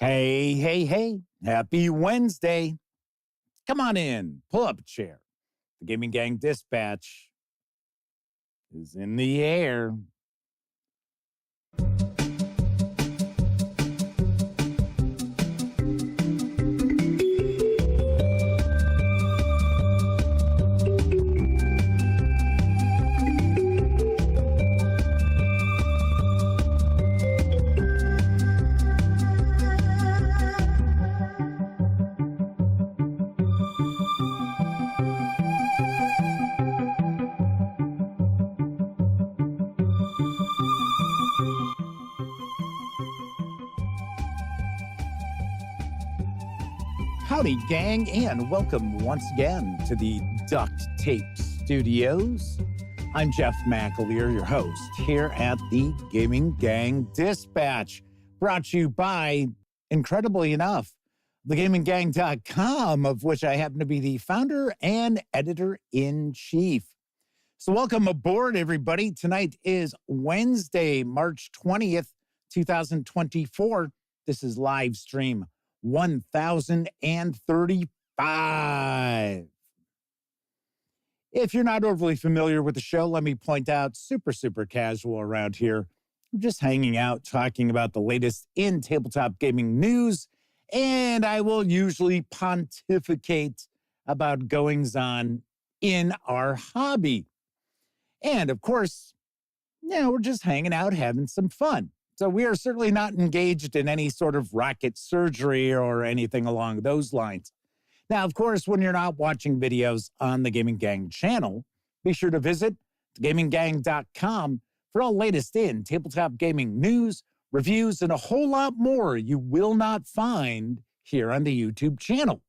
Hey, hey, hey. Happy Wednesday. Come on in. Pull up a chair. The Gaming Gang Dispatch is in the air. Howdy, gang, and welcome once again to the Duct Tape Studios. I'm Jeff McAleer, your host, here at the Gaming Gang Dispatch, brought to you by, incredibly enough, thegaminggang.com, of which I happen to be the founder and editor-in-chief. So welcome aboard, everybody. Tonight is Wednesday, March 20th, 2024. This is live stream 1035. If you're not overly familiar with the show, let me point out, super casual around here. We're just hanging out, talking about the latest in tabletop gaming news, and I will usually pontificate about goings-on in our hobby. And of course, we're just hanging out, having some fun. So we are certainly not engaged in any sort of rocket surgery or anything along those lines. Now, of course, when you're not watching videos on the Gaming Gang channel, be sure to visit thegaminggang.com for all latest in tabletop gaming news, reviews, and a whole lot more you will not find here on the YouTube channel.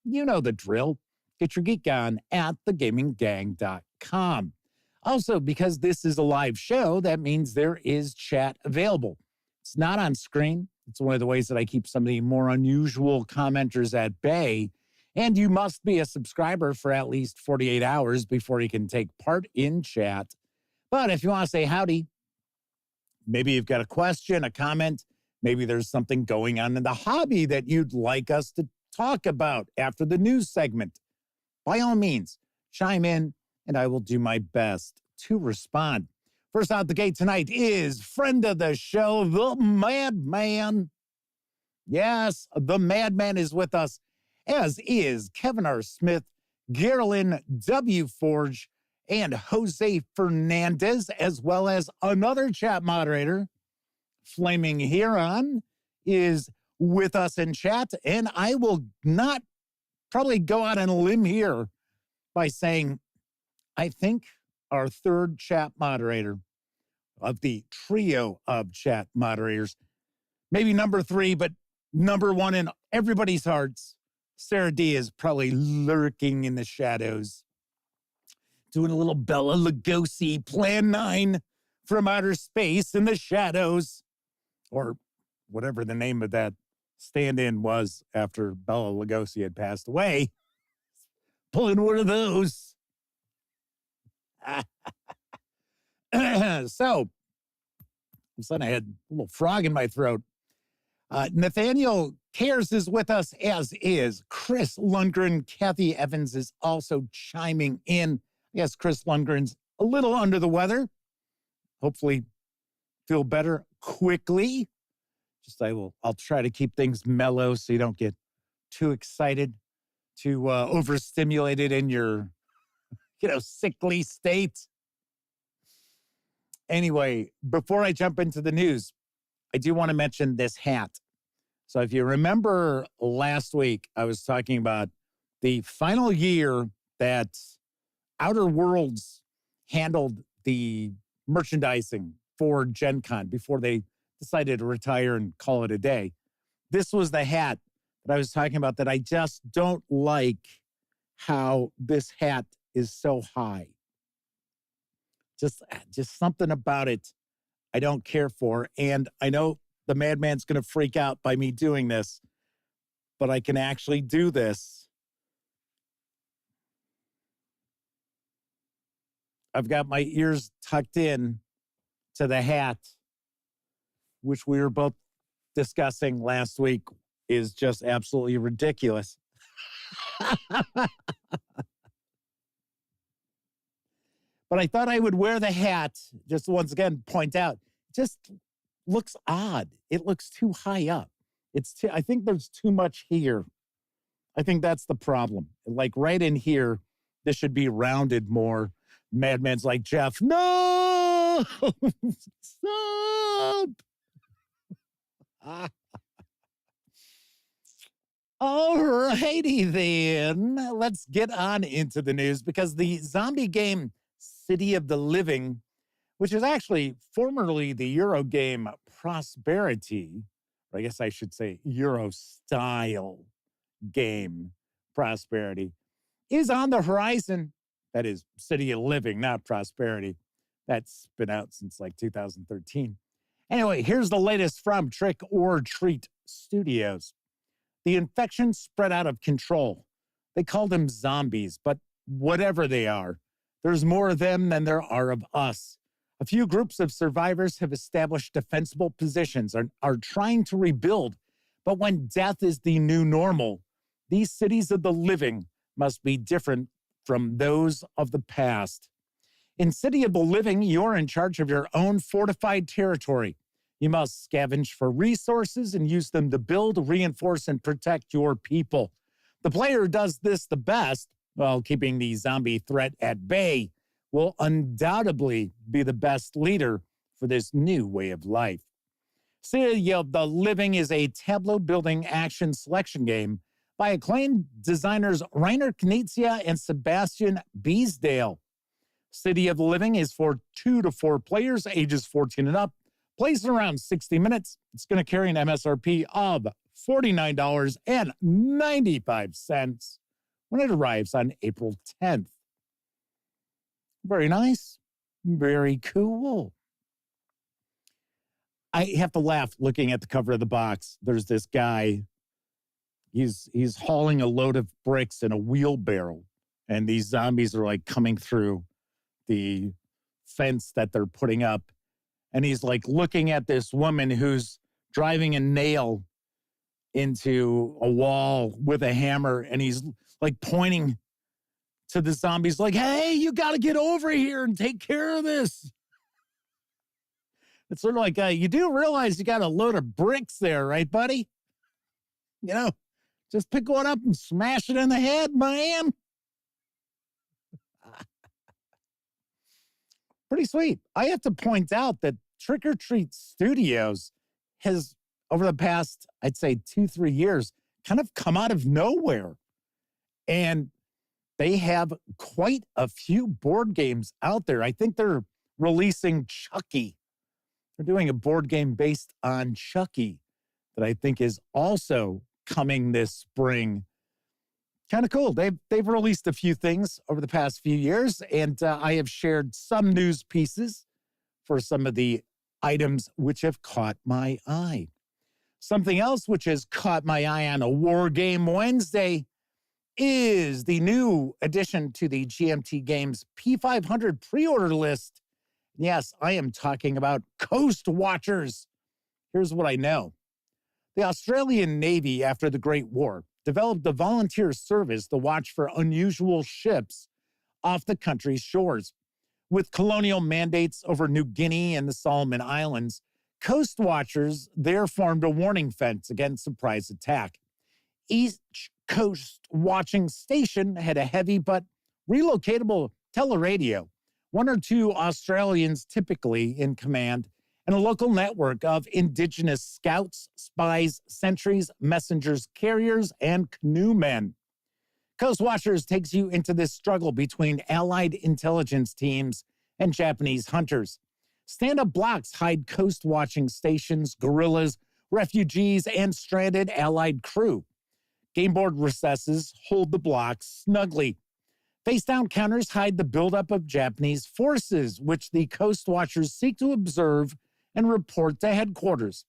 You know the drill. Get your geek on at thegaminggang.com. Also, because this is a live show, that means there is chat available. It's not on screen. It's one of the ways that I keep some of the more unusual commenters at bay. And you must be a subscriber for at least 48 hours before you can take part in chat. But if you want to say howdy, maybe you've got a question, a comment, maybe there's something going on in the hobby that you'd like us to talk about after the news segment, by all means, chime in, and I will do my best to respond. First out the gate tonight is friend of the show, the Madman. Yes, the Madman is with us, as is Kevin R. Smith, Geraldine W. Forge, and Jose Fernandez, as well as another chat moderator, Flaming Huron, is with us in chat. And I will not probably go out on a limb here by saying, I think our third chat moderator of the trio of chat moderators, maybe number 3, but number 1 in everybody's hearts, Sarah D is probably lurking in the shadows, doing a little Bela Lugosi Plan 9 from outer space in the shadows, or whatever the name of that stand-in was after Bela Lugosi had passed away. Pulling one of those. So, all of a sudden I had a little frog in my throat. Nathaniel Cares is with us, as is Chris Lundgren. Kathy Evans is also chiming in. Yes, Chris Lundgren's a little under the weather. Hopefully feel better quickly. I'll try to keep things mellow so you don't get too excited, too overstimulated in your sickly state. Anyway, before I jump into the news, I do want to mention this hat. So if you remember last week, I was talking about the final year that Outer Worlds handled the merchandising for Gen Con before they decided to retire and call it a day. This was the hat that I was talking about that I just don't like how this hat is so high. Just something about it I don't care for. And I know the Madman's going to freak out by me doing this, but I can actually do this. I've got my ears tucked in to the hat, which we were both discussing last week is just absolutely ridiculous. But I thought I would wear the hat, just once again point out, just looks odd. It looks too high up. I think there's too much here. I think that's the problem. Like right in here, this should be rounded more. Madman's like, Jeff, no! Stop! All righty then. Let's get on into the news because the zombie game City of the Living, which is actually formerly the Euro game Prosperity, or I guess I should say Euro style game Prosperity, is on the horizon. That is City of Living, not Prosperity. That's been out since like 2013. Anyway, here's the latest from Trick or Treat Studios. The infection spread out of control. They call them zombies, but whatever they are, there's more of them than there are of us. A few groups of survivors have established defensible positions and are trying to rebuild. But when death is the new normal, these cities of the living must be different from those of the past. In City of the Living, you're in charge of your own fortified territory. You must scavenge for resources and use them to build, reinforce, and protect your people. The player who does this the best, while keeping the zombie threat at bay, will undoubtedly be the best leader for this new way of life. City of the Living is a tableau building action selection game by acclaimed designers Rainer Knizia and Sebastian Beesdale. City of the Living is for 2 to 4 players, ages 14 and up. Plays in around 60 minutes. It's going to carry an MSRP of $49.95 when it arrives on April 10th. Very nice. Very cool. I have to laugh looking at the cover of the box. There's this guy. He's hauling a load of bricks in a wheelbarrow, and these zombies are like coming through the fence that they're putting up. And he's like looking at this woman who's driving a nail into a wall with a hammer. And he's like pointing to the zombies like, hey, you got to get over here and take care of this. It's sort of like, you do realize you got a load of bricks there, right, buddy? You know, just pick one up and smash it in the head, man. Pretty sweet. I have to point out that Trick or Treat Studios has, over the past, I'd say 2-3 years, kind of come out of nowhere. And they have quite a few board games out there. I think they're releasing Chucky. They're doing a board game based on Chucky that I think is also coming this spring. Kind of cool. They've released a few things over the past few years, and I have shared some news pieces for some of the items which have caught my eye. Something else which has caught my eye on a War Game Wednesday is the new addition to the GMT Games P500 pre-order list. Yes, I am talking about Coast Watchers. Here's what I know. The Australian Navy, after the Great War, developed a volunteer service to watch for unusual ships off the country's shores. With colonial mandates over New Guinea and the Solomon Islands, Coast Watchers there formed a warning fence against surprise attack. Each coast watching station had a heavy but relocatable teleradio, 1 or 2 Australians typically in command, and a local network of indigenous scouts, spies, sentries, messengers, carriers, and canoemen. Coast Watchers takes you into this struggle between Allied intelligence teams and Japanese hunters. Stand-up blocks hide coast-watching stations, guerrillas, refugees, and stranded Allied crew. Gameboard recesses hold the blocks snugly. Face-down counters hide the buildup of Japanese forces, which the Coast Watchers seek to observe and report to headquarters.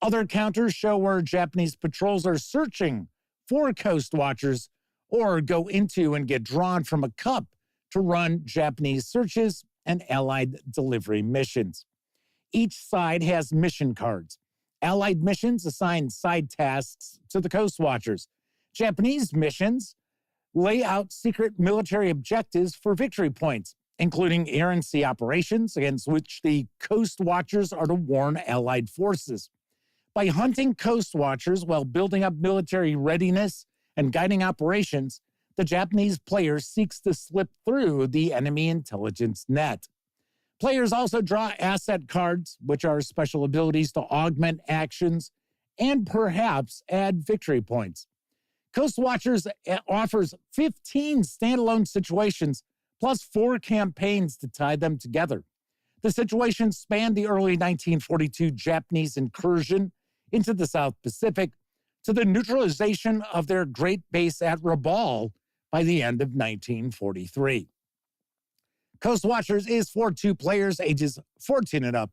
Other counters show where Japanese patrols are searching for Coast Watchers or go into and get drawn from a cup to run Japanese searches and Allied delivery missions. Each side has mission cards. Allied missions assign side tasks to the Coast Watchers. Japanese missions lay out secret military objectives for victory points, including air and sea operations against which the Coast Watchers are to warn Allied forces. By hunting Coast Watchers while building up military readiness and guiding operations, the Japanese player seeks to slip through the enemy intelligence net. Players also draw asset cards, which are special abilities to augment actions and perhaps add victory points. Coast Watchers offers 15 standalone situations plus 4 campaigns to tie them together. The situations span the early 1942 Japanese incursion into the South Pacific to the neutralization of their great base at Rabaul by the end of 1943. Coast Watchers is for 2 players, ages 14 and up,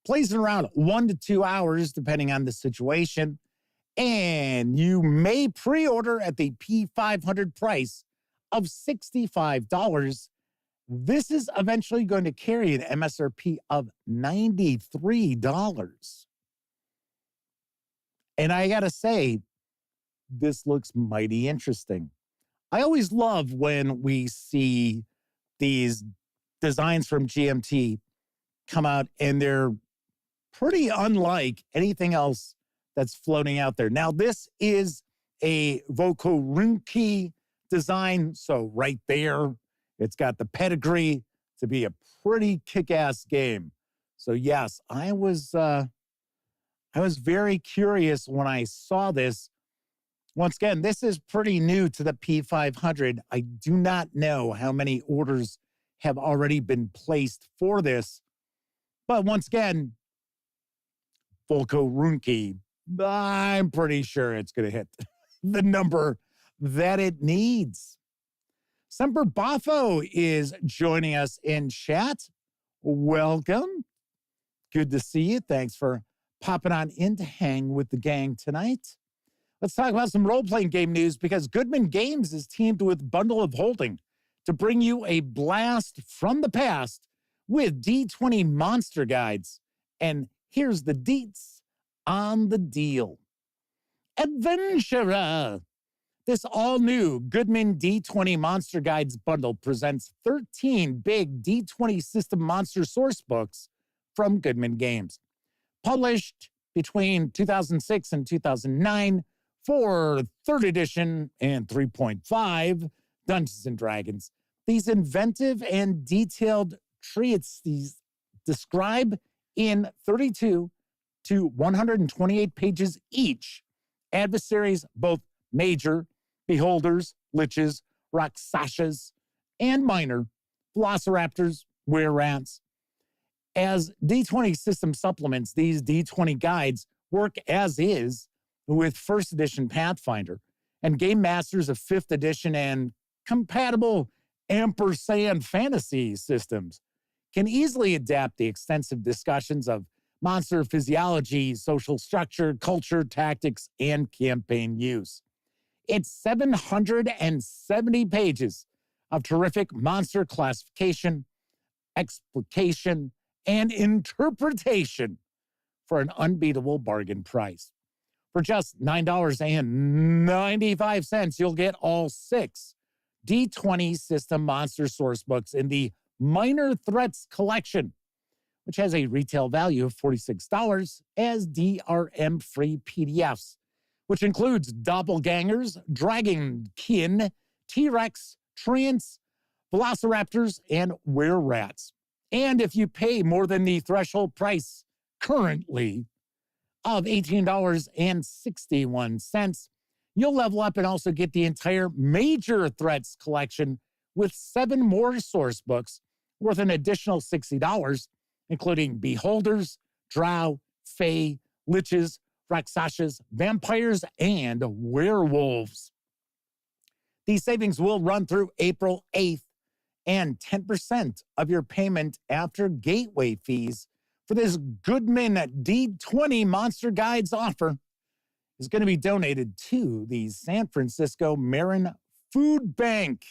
plays in around 1 to 2 hours, depending on the situation, and you may pre-order at the P500 price of $65. This is eventually going to carry an MSRP of $93. And I got to say, this looks mighty interesting. I always love when we see these designs from GMT come out and they're pretty unlike anything else that's floating out there. Now, this is a Vokorunki design, so right there, it's got the pedigree to be a pretty kick-ass game. So yes, I was very curious when I saw this. Once again, this is pretty new to the P500. I do not know how many orders have already been placed for this. But once again, Vokorunki, I'm pretty sure it's going to hit the number that it needs. Semper Baffo is joining us in chat. Welcome. Good to see you. Thanks for popping on in to hang with the gang tonight. Let's talk about some role-playing game news because Goodman Games is teamed with Bundle of Holding to bring you a blast from the past with D20 monster guides. And here's the deets on the deal. Adventurer! This all-new Goodman D20 Monster Guides bundle presents 13 big D20 system monster source books from Goodman Games. Published between 2006 and 2009 for 3rd edition and 3.5 Dungeons & Dragons. These inventive and detailed treatises describe in 32 to 128 pages each adversaries, both major, beholders, liches, rakshasas, and minor, velociraptors, were-rats. As D20 system supplements, these D20 guides work as is with 1st edition Pathfinder, and game masters of 5th edition and compatible ampersand fantasy systems can easily adapt the extensive discussions of monster physiology, social structure, culture, tactics, and campaign use. It's 770 pages of terrific monster classification, explication, and interpretation for an unbeatable bargain price. For just $9.95, you'll get all 6 D20 system monster source books in the Minor Threats collection, which has a retail value of $46 as DRM-free PDFs, which includes doppelgangers, dragonkin, T-Rex, treants, velociraptors, and were-rats. And if you pay more than the threshold price currently of $18.61, you'll level up and also get the entire Major Threats collection with 7 more source books worth an additional $60, including Beholders, Drow, Fae, Liches, Rakshasas, Vampires, and Werewolves. These savings will run through April 8th, and 10% of your payment after gateway fees for this Goodman D20 Monster Guides offer is going to be donated to the San Francisco Marin Food Bank.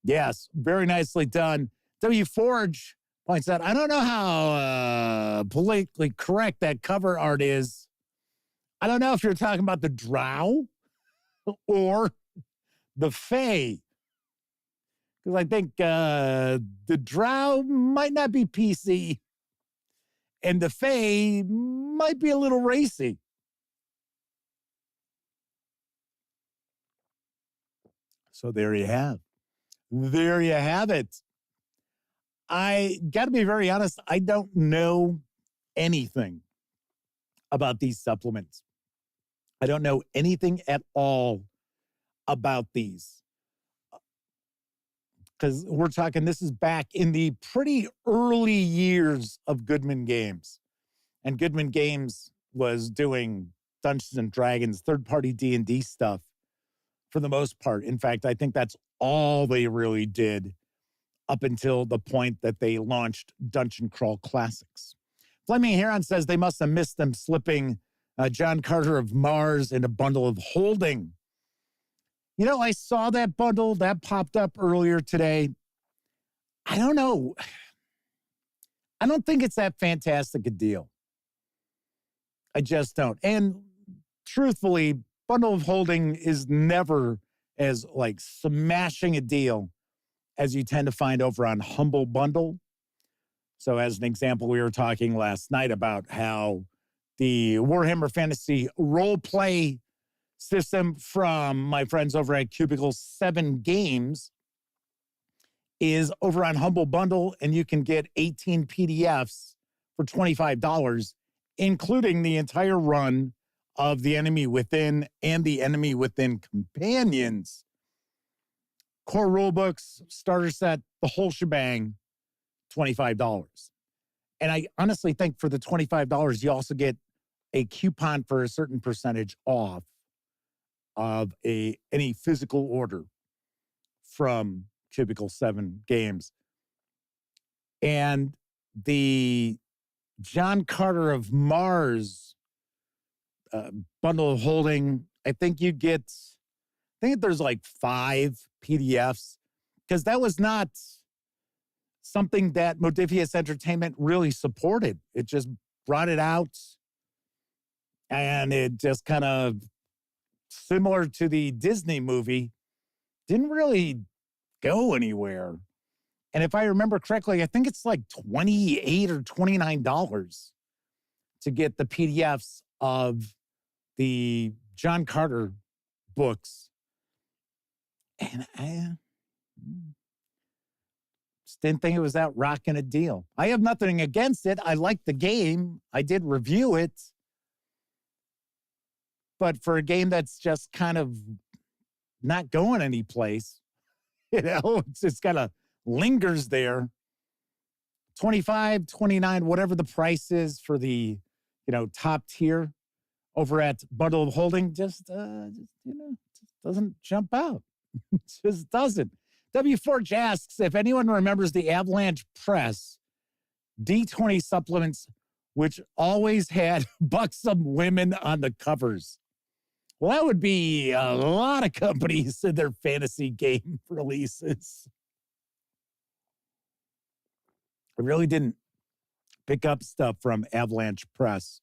Yes, very nicely done. WForge points out, I don't know how politically correct that cover art is. I don't know if you're talking about the drow or the fae. Because I think the drow might not be PC and the fae might be a little racy. So there you have. There you have it. I got to be very honest, I don't know anything about these supplements. I don't know anything at all about these. Because we're talking, this is back in the pretty early years of Goodman Games. And Goodman Games was doing Dungeons and Dragons, third-party D&D stuff for the most part. In fact, I think that's all they really did up until the point that they launched Dungeon Crawl Classics. Flaming Heron says they must have missed them slipping John Carter of Mars in a bundle of holding. You know, I saw that bundle that popped up earlier today. I don't know. I don't think it's that fantastic a deal. I just don't. And truthfully, bundle of holding is never as like smashing a deal as you tend to find over on Humble Bundle. So as an example, we were talking last night about how the Warhammer Fantasy role play system from my friends over at Cubicle 7 Games is over on Humble Bundle, and you can get 18 PDFs for $25, including the entire run of The Enemy Within and The Enemy Within Companions. Core rulebooks, starter set, the whole shebang, $25. And I honestly think for the $25, you also get a coupon for a certain percentage off of any physical order from Cubicle 7 Games. And the John Carter of Mars bundle of holding, I think there's like 5 PDFs, because that was not something that Modifius Entertainment really supported. It just brought it out, and it just kind of, similar to the Disney movie, didn't really go anywhere. And if I remember correctly, I think it's like $28 or $29 to get the PDFs of the John Carter books. And I just didn't think it was that rocking a deal. I have nothing against it. I like the game. I did review it. But for a game that's just kind of not going anyplace, you know, it just kind of lingers there. $25, $29, whatever the price is for the, top tier over at Bundle of Holding, just doesn't jump out. It just doesn't. W4 asks if anyone remembers the Avalanche Press D20 supplements, which always had buxom women on the covers. Well, that would be a lot of companies in their fantasy game releases. I really didn't pick up stuff from Avalanche Press.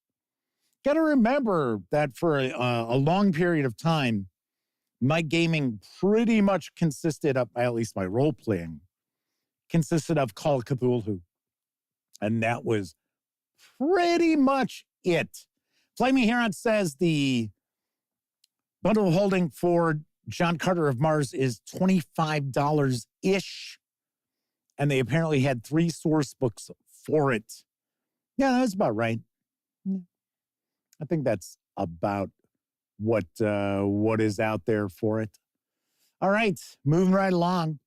Got to remember that for a long period of time, my gaming pretty much consisted of, at least my role-playing, consisted of Call of Cthulhu. And that was pretty much it. Flaming Heron says the bundle of holding for John Carter of Mars is $25-ish. And they apparently had 3 source books for it. Yeah, that's about right. I think that's about what is out there for it. All right, moving right along.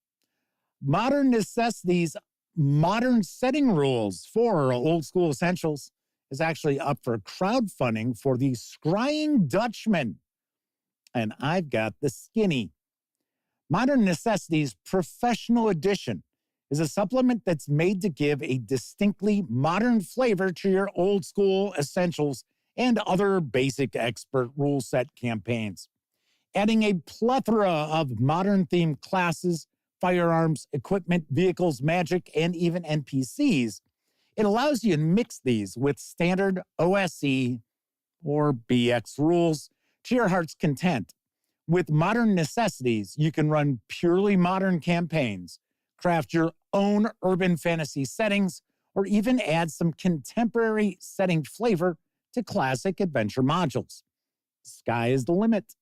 Modern Necessities, Modern Setting Rules for Old School Essentials is actually up for crowdfunding for the Scrying Dutchman. And I've got the skinny. Modern Necessities Professional Edition is a supplement that's made to give a distinctly modern flavor to your old school essentials and other basic expert rule set campaigns. Adding a plethora of modern themed classes, firearms, equipment, vehicles, magic, and even NPCs, it allows you to mix these with standard OSE or BX rules to your heart's content. With modern necessities, you can run purely modern campaigns, craft your own urban fantasy settings, or even add some contemporary setting flavor to classic adventure modules. Sky is the limit.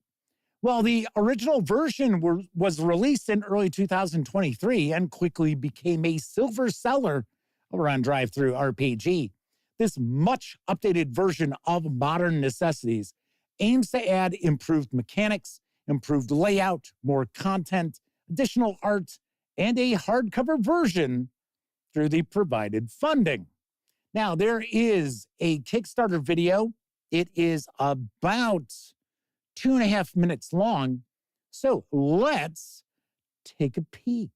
Well, the original version was released in early 2023 and quickly became a silver seller over on Drive-Thru RPG. This much updated version of Modern Necessities aims to add improved mechanics, improved layout, more content, additional art, and a hardcover version through the provided funding. Now, there is a Kickstarter video. It is about 2.5 minutes long. So let's take a peek.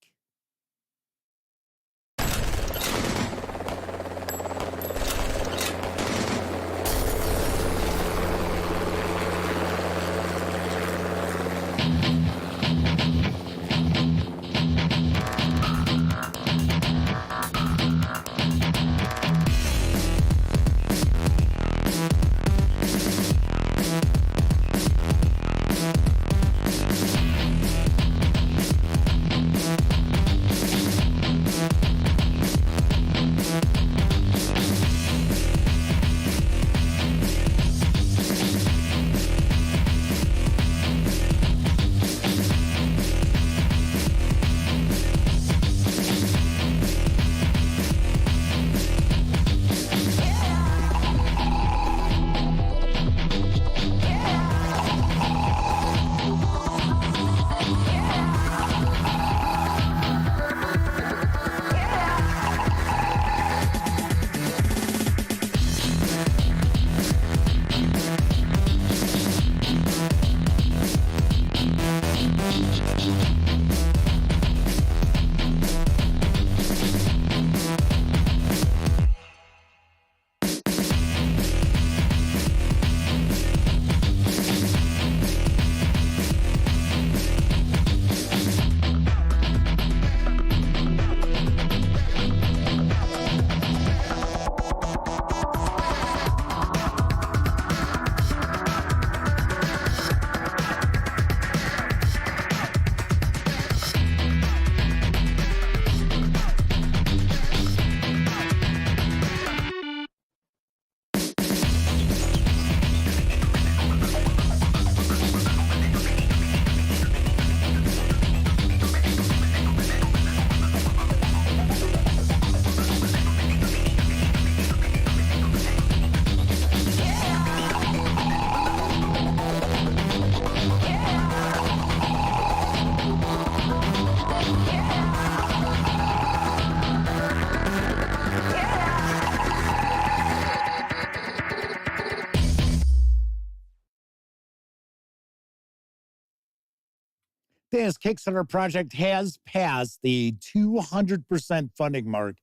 This Kickstarter project has passed the 200% funding mark,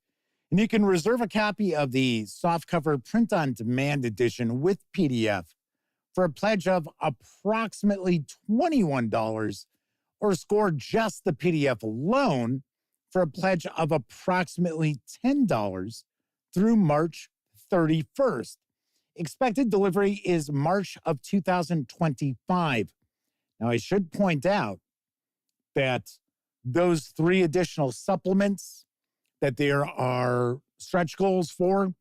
and you can reserve a copy of the softcover print-on-demand edition with PDF for a pledge of approximately $21, or score just the PDF alone for a pledge of approximately $10 through March 31st. Expected delivery is March of 2025. Now, I should point out that those 3 additional supplements that there are stretch goals for,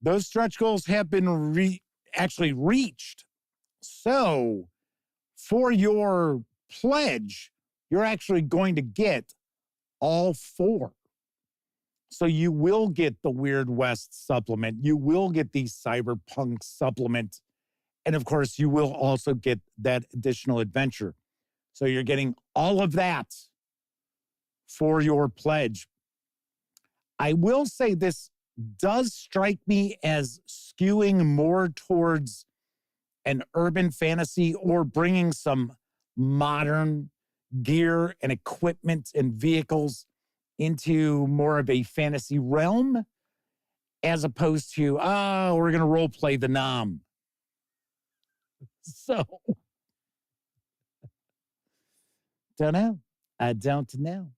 those stretch goals have been actually reached. So for your pledge, you're actually going to get all 4. So you will get the Weird West supplement. You will get the Cyberpunk supplement. And of course, you will also get that additional adventure. So you're getting all of that for your pledge. I will say this does strike me as skewing more towards an urban fantasy or bringing some modern gear and equipment and vehicles into more of a fantasy realm, as opposed to, we're going to role play the Nom. So, don't know. I don't know.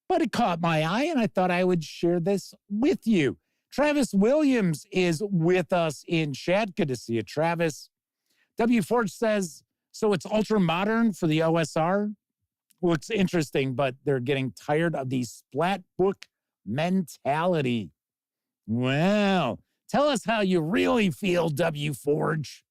but it caught my eye and I thought I would share this with you. Travis Williams is with us in chat. Good to see you, Travis. W. Forge says, so it's ultra modern for the OSR? Looks interesting, but they're getting tired of the splat book mentality. Well, tell us how you really feel, W. Forge.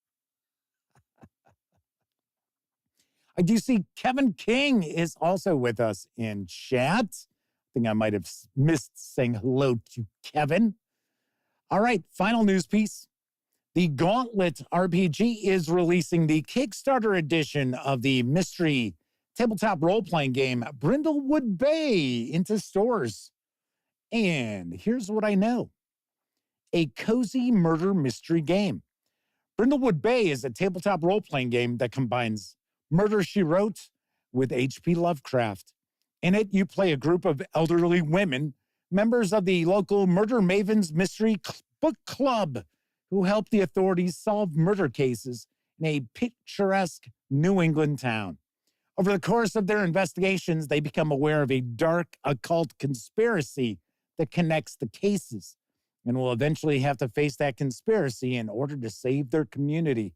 I do see Kevin King is also with us in chat. I think I might have missed saying hello to Kevin. All right, final news piece. The Gauntlet RPG is releasing the Kickstarter edition of the mystery tabletop role-playing game Brindlewood Bay into stores. And here's what I know. A cozy murder mystery game. Brindlewood Bay is a tabletop role-playing game that combines Murder, She Wrote with H.P. Lovecraft. In it, you play a group of elderly women, members of the local Murder Mavens Mystery Book Club, who help the authorities solve murder cases in a picturesque New England town. Over the course of their investigations, they become aware of a dark occult conspiracy that connects the cases and will eventually have to face that conspiracy in order to save their community.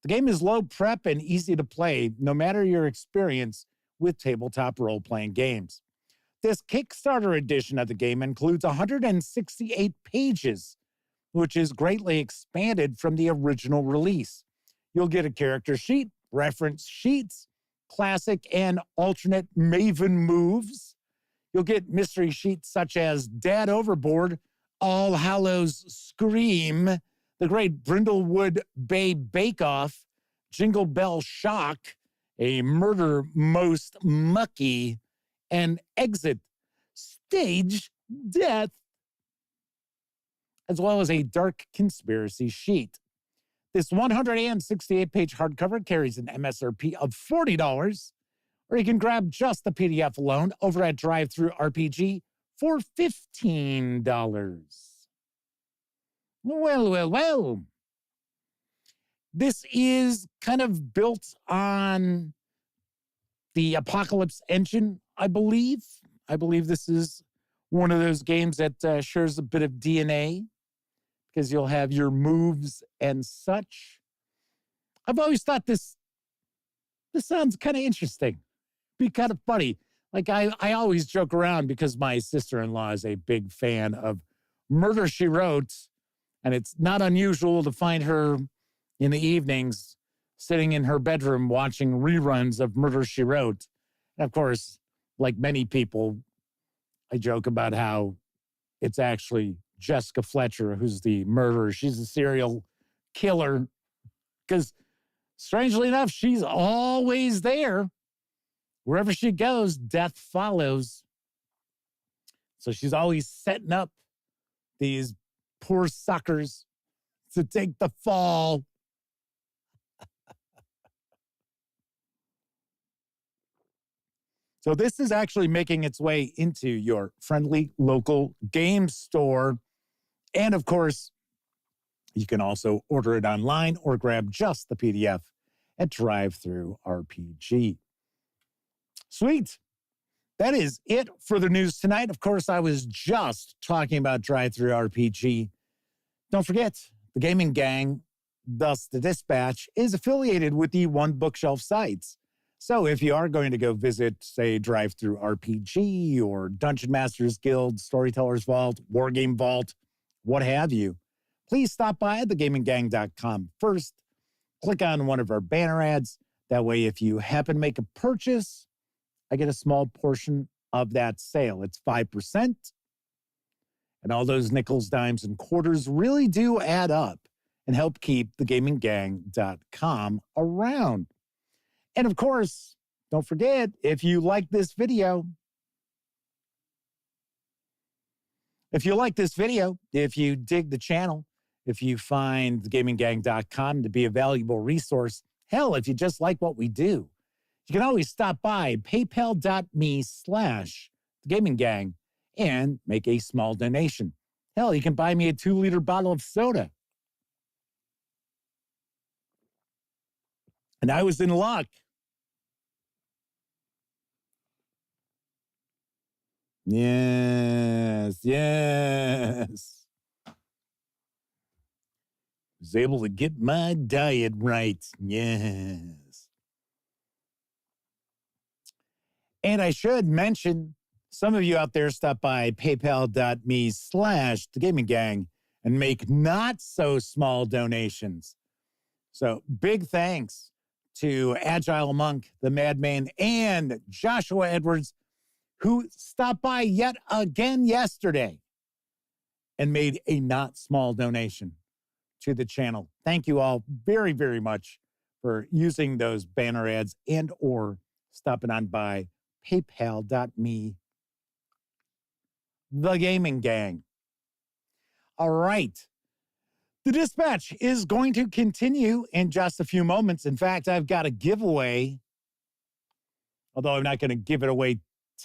The game is low prep and easy to play, no matter your experience with tabletop role-playing games. This Kickstarter edition of the game includes 168 pages, which is greatly expanded from the original release. You'll get a character sheet, reference sheets, classic and alternate Maven moves. You'll get mystery sheets such as Dad Overboard, All Hallows Scream, The Great Brindlewood Bay Bake-Off, Jingle Bell Shock, A Murder Most Mucky, and Exit Stage Death, as well as a Dark Conspiracy sheet. This 168-page hardcover carries an MSRP of $40, or you can grab just the PDF alone over at Drive-Thru RPG for $15. Well. This is kind of built on the Apocalypse engine, I believe. I believe this is one of those games that shares a bit of DNA because you'll have your moves and such. I've always thought this sounds kind of interesting. Be kind of funny. Like I always joke around because my sister-in-law is a big fan of Murder, She Wrote, and it's not unusual to find her in the evenings sitting in her bedroom watching reruns of Murder, She Wrote. And of course, like many people, I joke about how it's actually Jessica Fletcher who's the murderer. She's a serial killer because, strangely enough, she's always there. Wherever she goes, death follows. So she's always setting up these poor suckers to take the fall. So this is actually making its way into your friendly local game store. And of course, you can also order it online or grab just the PDF at Drive-Thru RPG. Sweet. That is it for the news tonight. Of course, I was just talking about Drive-Thru RPG. Don't forget, the Gaming Gang, thus the Dispatch, is affiliated with the One Bookshelf sites. So if you are going to go visit, say, Drive-Thru RPG or Dungeon Masters Guild, Storytellers Vault, Wargame Vault, what have you, please stop by thegaminggang.com first. Click on one of our banner ads. That way, if you happen to make a purchase, I get a small portion of that sale. It's 5%. And all those nickels, dimes, and quarters really do add up and help keep thegaminggang.com around. And of course, don't forget, if you like this video, if you dig the channel, if you find thegaminggang.com to be a valuable resource, hell, if you just like what we do, you can always stop by paypal.me/thegaminggang and make a small donation. Hell, you can buy me a 2-liter bottle of soda. And I was in luck. Yes, yes. Was able to get my diet right. Yes. And I should mention, some of you out there stop by paypal.me/thegaminggang and make not so small donations. So big thanks to Agile Monk, the Madman, and Joshua Edwards, who stopped by yet again yesterday and made a not small donation to the channel. Thank you all very, very much for using those banner ads and or stopping on by paypal.me, the gaming gang. All right. The dispatch is going to continue in just a few moments. In fact, I've got a giveaway, although I'm not going to give it away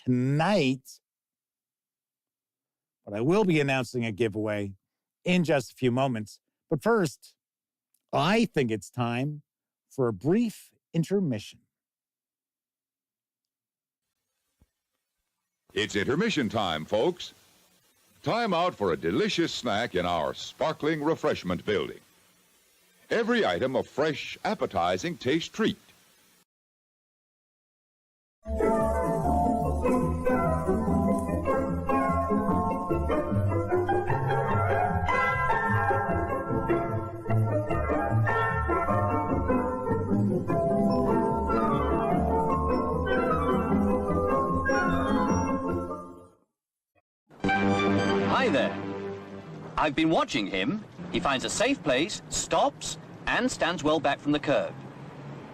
tonight, but I will be announcing a giveaway in just a few moments. But first, I think it's time for a brief intermission. It's intermission time, folks. Time out for a delicious snack in our sparkling refreshment building. Every item a fresh, appetizing taste treat. Hi there. I've been watching him. He finds a safe place, stops, and stands well back from the curb.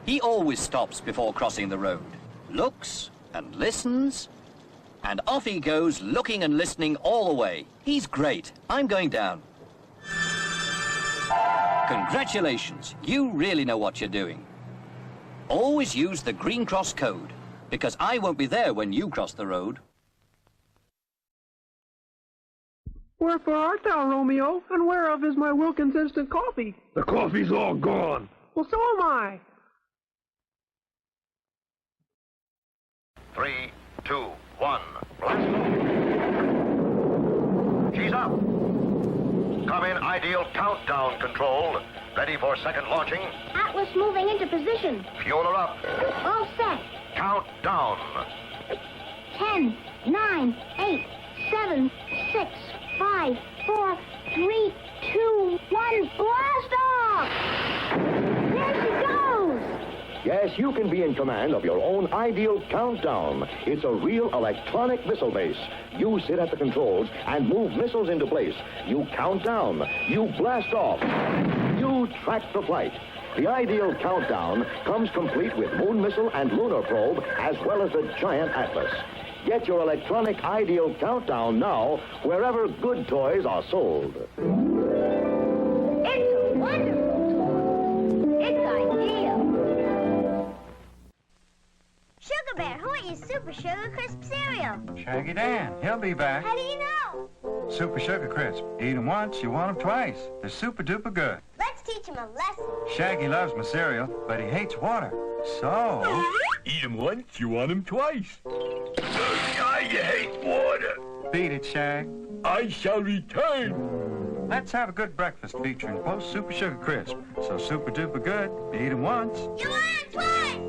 He always stops before crossing the road, looks and listens, and off he goes, looking and listening all the way. He's great. I'm going down. Congratulations. You really know what you're doing. Always use the green cross code, because I won't be there when you cross the road. Wherefore art thou, Romeo, and whereof is my Wilkins instant coffee? The coffee's all gone. Well, so am I. 3, 2, 1, blast off. She's up. Come in ideal countdown control. Ready for second launching. Atlas moving into position. Fuel her up. All set. Countdown. 10, 9, 8, 7, 6, 5, 4, 3, 2, 1, blast off! There she goes! Yes, you can be in command of your own ideal countdown. It's a real electronic missile base. You sit at the controls and move missiles into place. You count down. You blast off. You track the flight. The ideal countdown comes complete with moon missile and lunar probe, as well as a giant atlas. Get your electronic ideal countdown now, wherever good toys are sold. It's a wonderful toy. It's ideal. Sugar Bear, who are you Super Sugar Crisp cereal? Shaggy Dan, he'll be back. How do you know? Super Sugar Crisp. Eat 'em once, you want 'em twice. They're super duper good. Let's teach him a lesson. Shaggy loves my cereal, but he hates water. So... Eat 'em once, you want 'em twice. I hate water. Beat it, Shag. I shall return. Let's have a good breakfast featuring both Super Sugar Crisp. So super duper good, eat 'em once. You want him twice!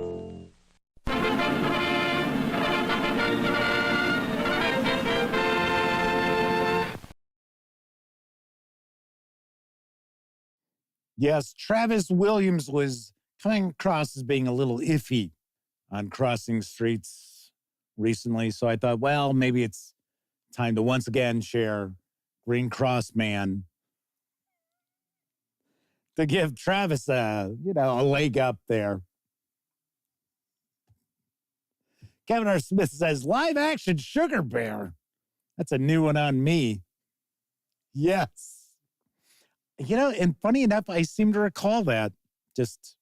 Yes, Travis Williams was coming across as being a little iffy on crossing streets recently. So I thought, well, maybe it's time to once again share Green Cross Man to give Travis a leg up there. Kevin R. Smith says, live action Sugar Bear. That's a new one on me. Yes. And funny enough, I seem to recall that, just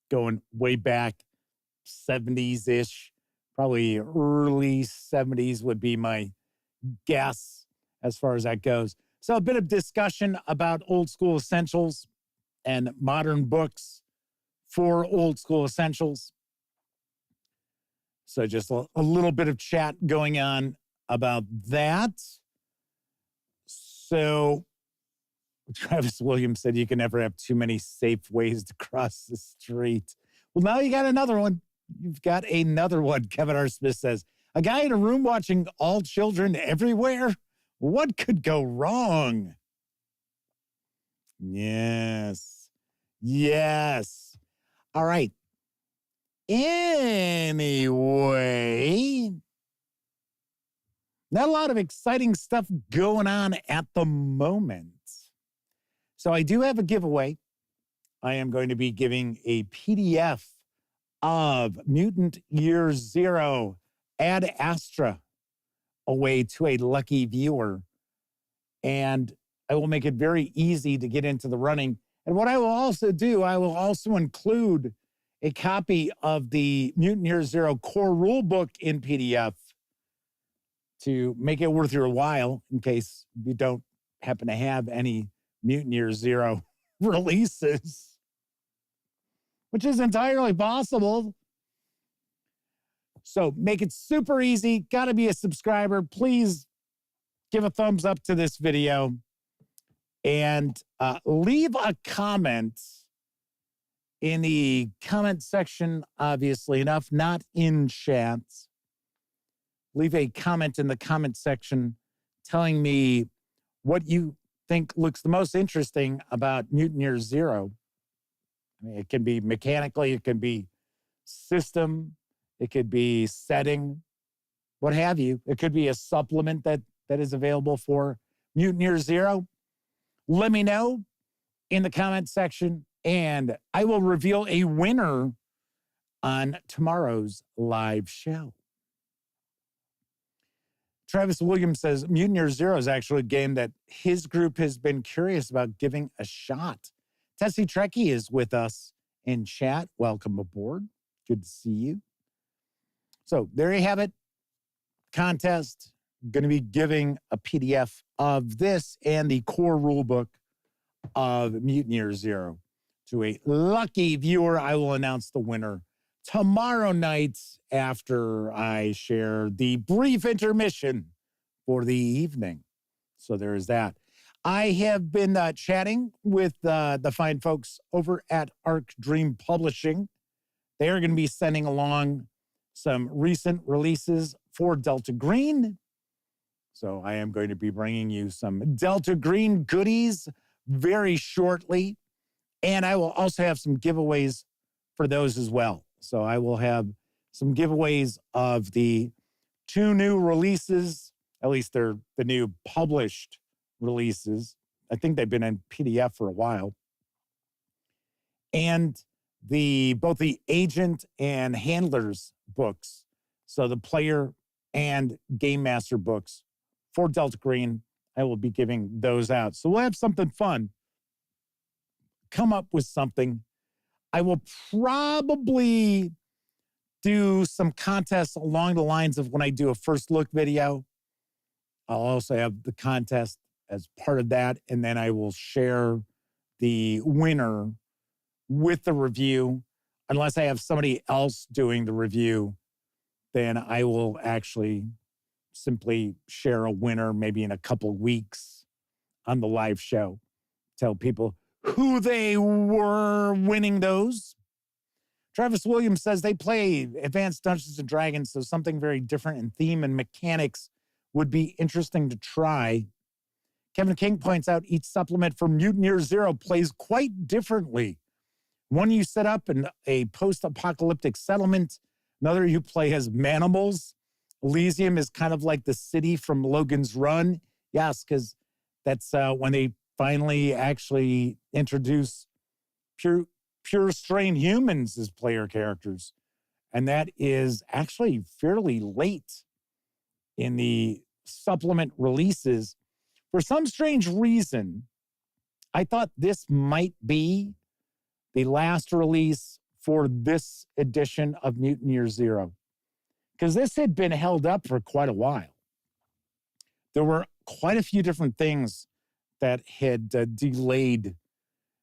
going way back, 70s-ish, probably early 70s would be my guess as far as that goes. So a bit of discussion about old school essentials and modern books for old school essentials. So just a little bit of chat going on about that. So Travis Williams said you can never have too many safe ways to cross the street. Well, now you got another one. You've got another one. Kevin R. Smith says, a guy in a room watching all children everywhere? What could go wrong? Yes. Yes. All right. Anyway, not a lot of exciting stuff going on at the moment. So I do have a giveaway. I am going to be giving a PDF of Mutant Year Zero Ad Astra away to a lucky viewer. And I will make it very easy to get into the running. And what I will also do, I will also include a copy of the Mutant Year Zero core rule book in PDF to make it worth your while in case you don't happen to have any Mutant Year Zero releases, which is entirely possible. So make it super easy. Got to be a subscriber. Please give a thumbs up to this video and leave a comment in the comment section, obviously enough, not in chat. Leave a comment in the comment section telling me what you think looks the most interesting about Mutant Year Zero. I mean, it can be mechanically, it can be system, it could be setting, what have you. It could be a supplement that is available for Mutant Year Zero. Let me know in the comment section, and I will reveal a winner on tomorrow's live show. Travis Williams says Mutant Year Zero is actually a game that his group has been curious about giving a shot. Tessie Trekkie is with us in chat. Welcome aboard. Good to see you. So there you have it. Contest. Going to be giving a PDF of this and the core rule book of Mutant Year Zero to a lucky viewer. I will announce the winner tomorrow night after I share the brief intermission for the evening. So there is that. I have been chatting with the fine folks over at Arc Dream Publishing. They are going to be sending along some recent releases for Delta Green. So I am going to be bringing you some Delta Green goodies very shortly. And I will also have some giveaways for those as well. So I will have some giveaways of the 2 new releases, at least they're the new published releases. I think they've been in PDF for a while. And both the agent and handlers books. So the player and game master books for Delta Green, I will be giving those out. So we'll have something fun. Come up with something. I will probably do some contests along the lines of when I do a first look video. I'll also have the contest as part of that, and then I will share the winner with the review. Unless I have somebody else doing the review, then I will actually simply share a winner maybe in a couple of weeks on the live show. Tell people who they were winning those. Travis Williams says they play Advanced Dungeons & Dragons, so something very different in theme and mechanics would be interesting to try. Kevin King points out each supplement for Mutant Year Zero plays quite differently. One you set up in a post-apocalyptic settlement. Another you play as Manimals. Elysium is kind of like the city from Logan's Run. Yes, because that's when they finally actually introduce pure strain humans as player characters. And that is actually fairly late in the supplement releases. For some strange reason, I thought this might be the last release for this edition of Mutant Year Zero, because this had been held up for quite a while. There were quite a few different things that had delayed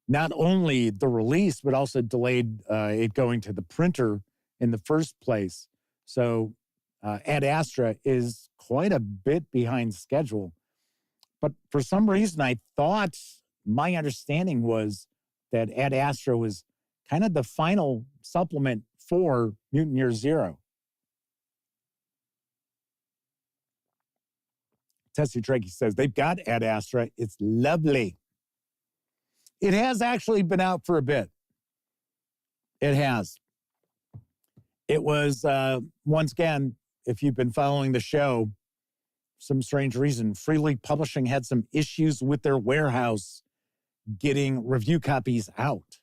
not only the release, but also delayed it going to the printer in the first place. So Ad Astra is quite a bit behind schedule. But for some reason, I thought my understanding was that Ad Astra was kind of the final supplement for Mutant Year Zero. Tessie Trekkie says, they've got Ad Astra. It's lovely. It has actually been out for a bit. It has. It was, once again, if you've been following the show, some strange reason, Free League Publishing had some issues with their warehouse getting review copies out.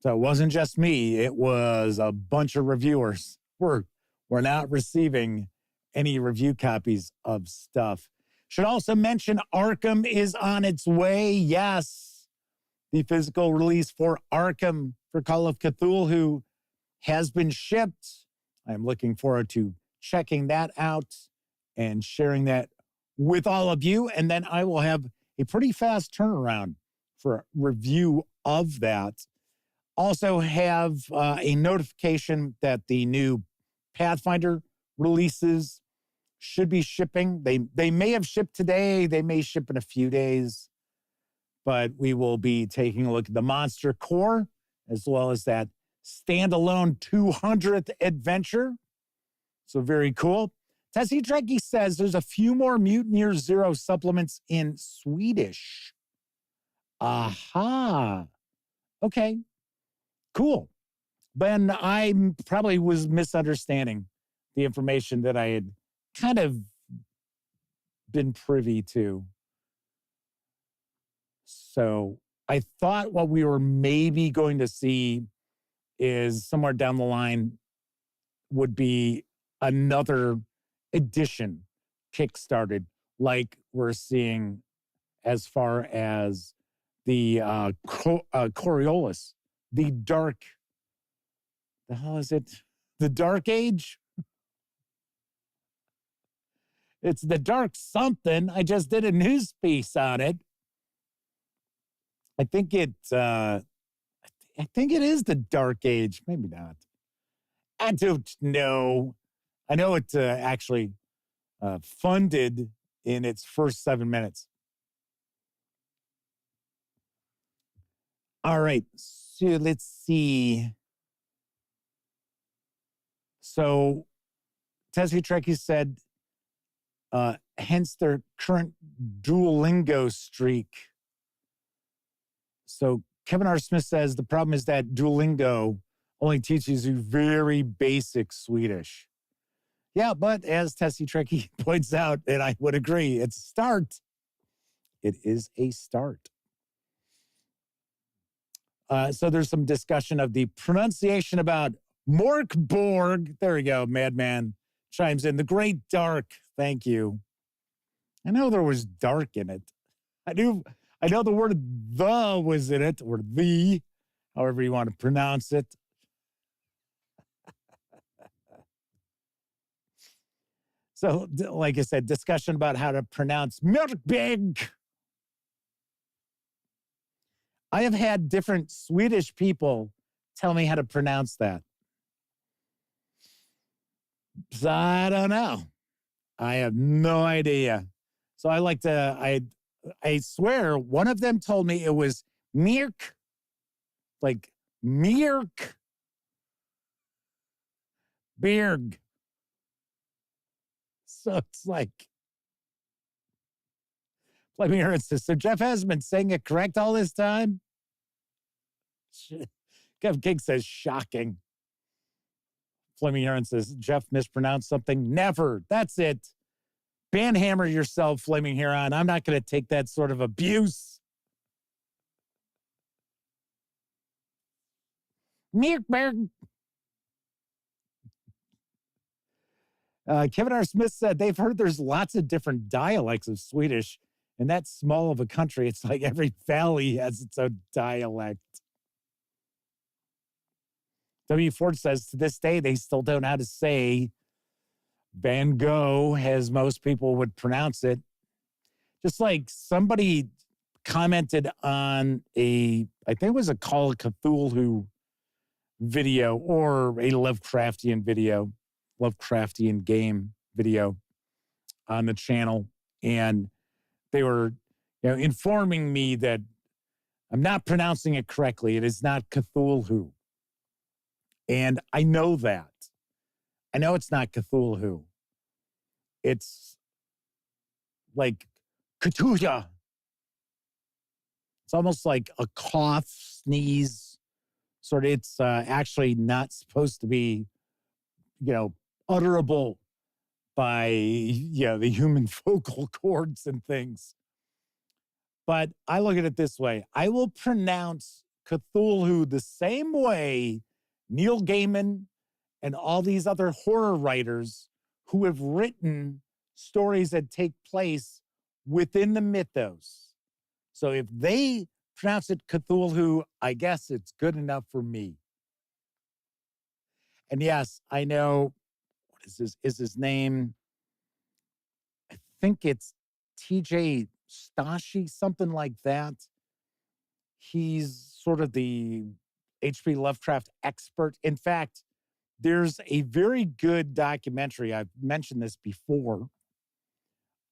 So it wasn't just me. It was a bunch of reviewers. We're not receiving any review copies of stuff. Should also mention Arkham is on its way. Yes, the physical release for Arkham for Call of Cthulhu has been shipped. I'm looking forward to checking that out and sharing that with all of you. And then I will have a pretty fast turnaround for a review of that. Also have a notification that the new Pathfinder releases should be shipping. They may have shipped today. They may ship in a few days. But we will be taking a look at the Monster Core as well as that standalone 200th adventure. So very cool. Tessie Trekkie says there's a few more Mutant Year Zero supplements in Swedish. Aha. Okay. Cool. Then I probably was misunderstanding the information that I had kind of been privy to. So I thought what we were maybe going to see is somewhere down the line would be another edition kickstarted like we're seeing as far as the Coriolis, the Dark, the hell is it? The Dark Age? It's the Dark something. I just did a news piece on it. I think it is the Dark Age. Maybe not. I don't know. I know it actually funded in its first 7 minutes. All right. So let's see. So Tessie Trekkie said, hence their current Duolingo streak. So Kevin R. Smith says the problem is that Duolingo only teaches you very basic Swedish. Yeah, but as Tessie Trekkie points out, and I would agree, it's a start. It is a start. So there's some discussion of the pronunciation about Morkborg. There we go, Madman chimes in. The Great Dark. Thank you. I know there was dark in it. I know the word the was in it, or the, however you want to pronounce it. So, like I said, discussion about how to pronounce Mörkbeg. I have had different Swedish people tell me how to pronounce that. So I don't know. I have no idea. So I like to, I swear one of them told me it was Mirk, like Mirk Berg. So it's like, Fleming Heron says, so Jeff has been saying it correct all this time? Kev King says, shocking. Fleming Heron says, Jeff mispronounced something. Never. That's it. Banhammer yourself, Flaming Heron. I'm not going to take that sort of abuse. Mirkberg. Kevin R. Smith said they've heard there's lots of different dialects of Swedish. In that small of a country, it's like every valley has its own dialect. W. Ford says to this day, they still don't know how to say Van Gogh as most people would pronounce it. Just like somebody commented on I think it was a Call of Cthulhu video or a Lovecraftian video. Lovecraftian game video on the channel, and they were informing me that I'm not pronouncing it correctly. It is not Cthulhu. And I know that. I know it's not Cthulhu. It's like Cthulhu. It's almost like a cough, sneeze. Sort of, it's actually not supposed to be, utterable by, the human vocal cords and things. But I look at it this way. I will pronounce Cthulhu the same way Neil Gaiman and all these other horror writers who have written stories that take place within the mythos. So if they pronounce it Cthulhu, I guess it's good enough for me. And yes, I know, what is his name? I think it's TJ Stashi, something like that. He's sort of the H.P. Lovecraft expert. In fact, there's a very good documentary, I've mentioned this before,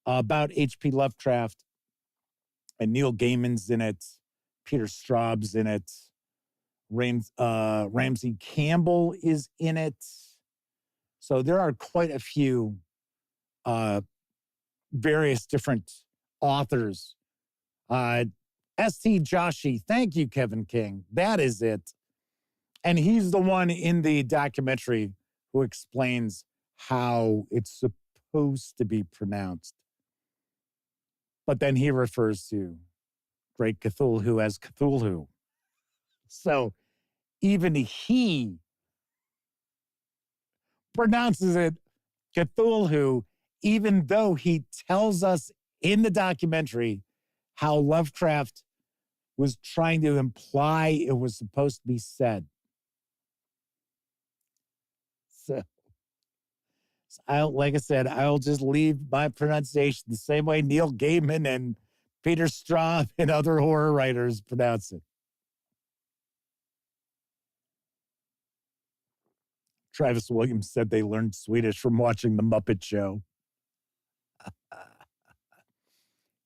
about H.P. Lovecraft, and Neil Gaiman's in it, Peter Straub's in it, Ramsey Campbell is in it. So there are quite a few various different authors. S.T. Joshi, thank you, Kevin King. That is it. And he's the one in the documentary who explains how it's supposed to be pronounced. But then he refers to Great Cthulhu as Cthulhu. So even he pronounces it Cthulhu, even though he tells us in the documentary how Lovecraft was trying to imply it was supposed to be said. So like I said, I'll just leave my pronunciation the same way Neil Gaiman and Peter Straub and other horror writers pronounce it. Travis Williams said they learned Swedish from watching The Muppet Show.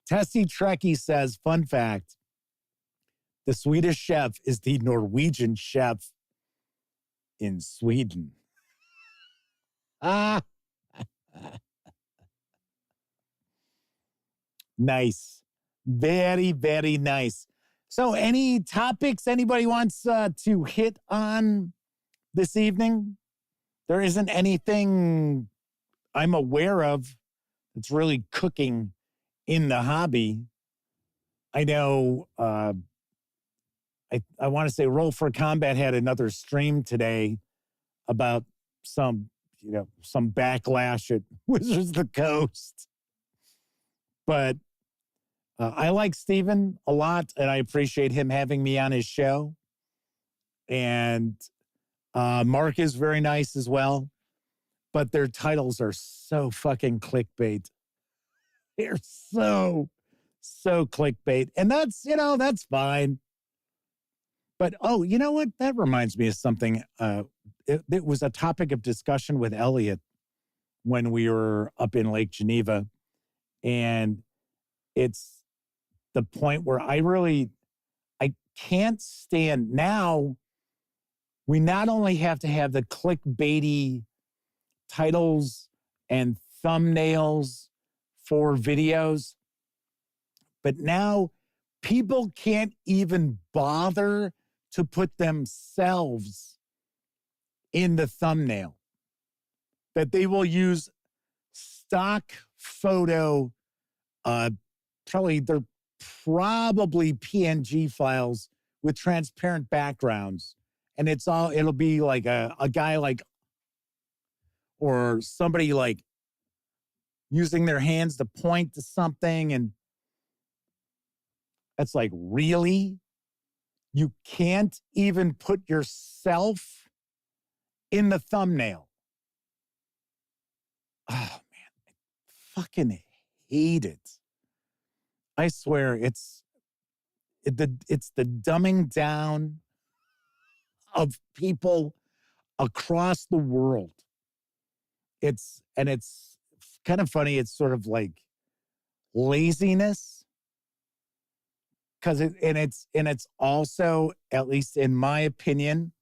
Tessie Trekkie says, fun fact, the Swedish chef is the Norwegian chef in Sweden. Nice. Very, very nice. So any topics anybody wants to hit on this evening? There isn't anything I'm aware of that's really cooking in the hobby. I know I want to say Roll for Combat had another stream today about some backlash at Wizards of the Coast. But I like Steven a lot, and I appreciate him having me on his show. And Mark is very nice as well. But their titles are so fucking clickbait. They're so clickbait. And that's fine. But, you know what? That reminds me of something. It was a topic of discussion with Elliot when we were up in Lake Geneva. And it's the point where I can't stand. Now, we not only have to have the clickbaity titles and thumbnails for videos, but now people can't even bother to put themselves in the thumbnail. That they will use stock photo, they're probably PNG files with transparent backgrounds. And it'll be like a guy like, or somebody like using their hands to point to something. And that's like, really? You can't even put yourself in the thumbnail. Oh, man, I fucking hate it. I swear, it's the dumbing down of people across the world. it's kind of funny. It's sort of like laziness. It's also, at least in my opinion,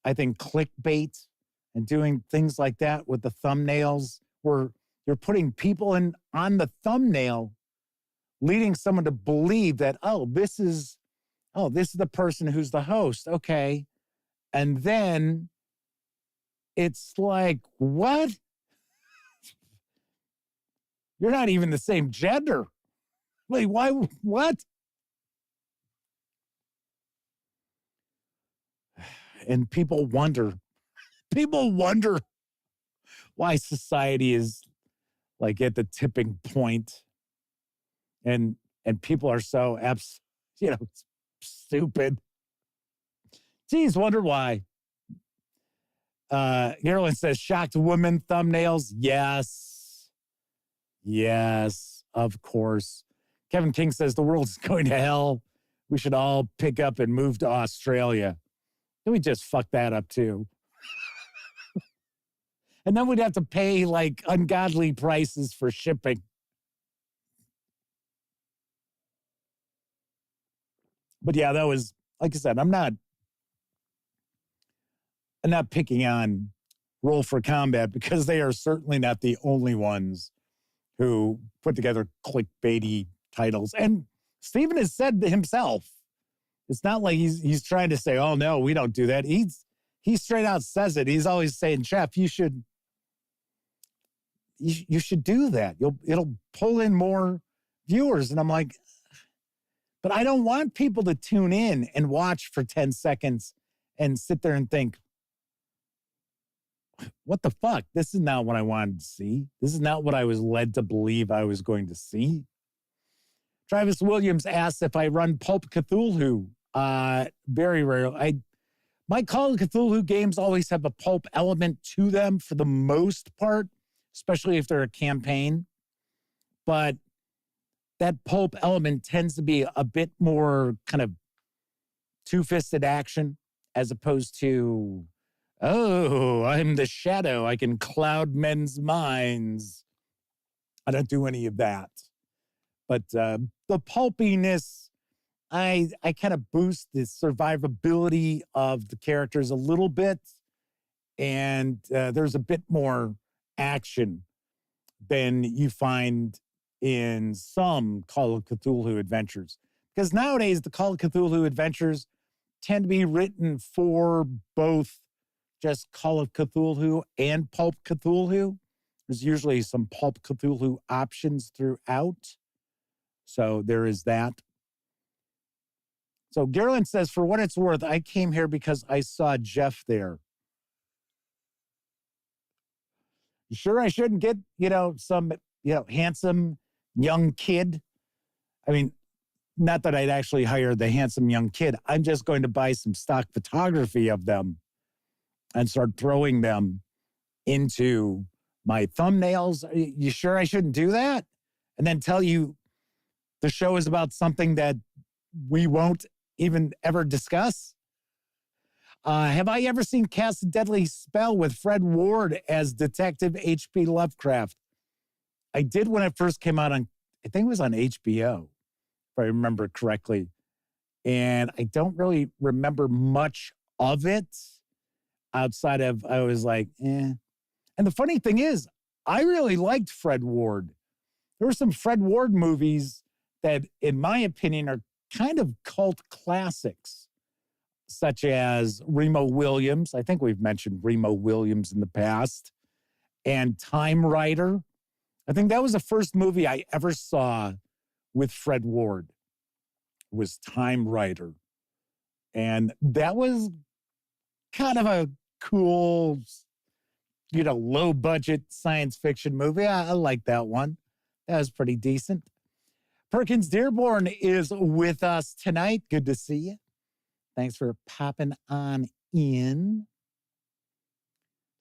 I think clickbait and doing things like that with the thumbnails where you're putting people on the thumbnail, leading someone to believe that, this is the person who's the host. Okay. And then it's like, what? You're not even the same gender. Wait, why? What? And people wonder why society is like at the tipping point, and people are so stupid. Geez, wonder why. Carolyn says, shocked woman thumbnails. Yes, of course. Kevin King says, the world is going to hell. We should all pick up and move to Australia. Then we just fuck that up too. And then we'd have to pay like ungodly prices for shipping. But yeah, that was, like I said, I'm not picking on Roll for Combat because they are certainly not the only ones who put together clickbaity titles. And Stephen has said to himself, it's not like he's trying to say, oh no, we don't do that. He straight out says it. He's always saying, Jeff, you should do that. It'll pull in more viewers. And I'm like, but I don't want people to tune in and watch for 10 seconds and sit there and think, what the fuck? This is not what I wanted to see. This is not what I was led to believe I was going to see. Travis Williams asks if I run Pulp Cthulhu. Very rarely. My Call of Cthulhu games always have a pulp element to them for the most part, especially if they're a campaign. But that pulp element tends to be a bit more kind of two-fisted action as opposed to, oh, I'm the shadow. I can cloud men's minds. I don't do any of that. But the pulpiness, I kind of boost the survivability of the characters a little bit. And there's a bit more action than you find in some Call of Cthulhu adventures. Because nowadays, the Call of Cthulhu adventures tend to be written for both just Call of Cthulhu and Pulp Cthulhu. There's usually some Pulp Cthulhu options throughout. So there is that. So Gerlin says, for what it's worth, I came here because I saw Jeff there. You sure I shouldn't get, some, handsome young kid? I mean, not that I'd actually hire the handsome young kid. I'm just going to buy some stock photography of them and start throwing them into my thumbnails. You sure I shouldn't do that? And then tell you the show is about something that we won't even ever discuss? Have I ever seen Cast a Deadly Spell with Fred Ward as Detective H.P. Lovecraft? I did when it first came out on, I think it was on HBO, if I remember correctly. And I don't really remember much of it outside of, I was like, eh. And the funny thing is, I really liked Fred Ward. There were some Fred Ward movies that, in my opinion, are kind of cult classics, such as Remo Williams. I think we've mentioned Remo Williams in the past. And Time Rider. I think that was the first movie I ever saw with Fred Ward, was Time Rider. And that was kind of a cool, low-budget science fiction movie. I like that one. That was pretty decent. Perkins Dearborn is with us tonight. Good to see you. Thanks for popping on in.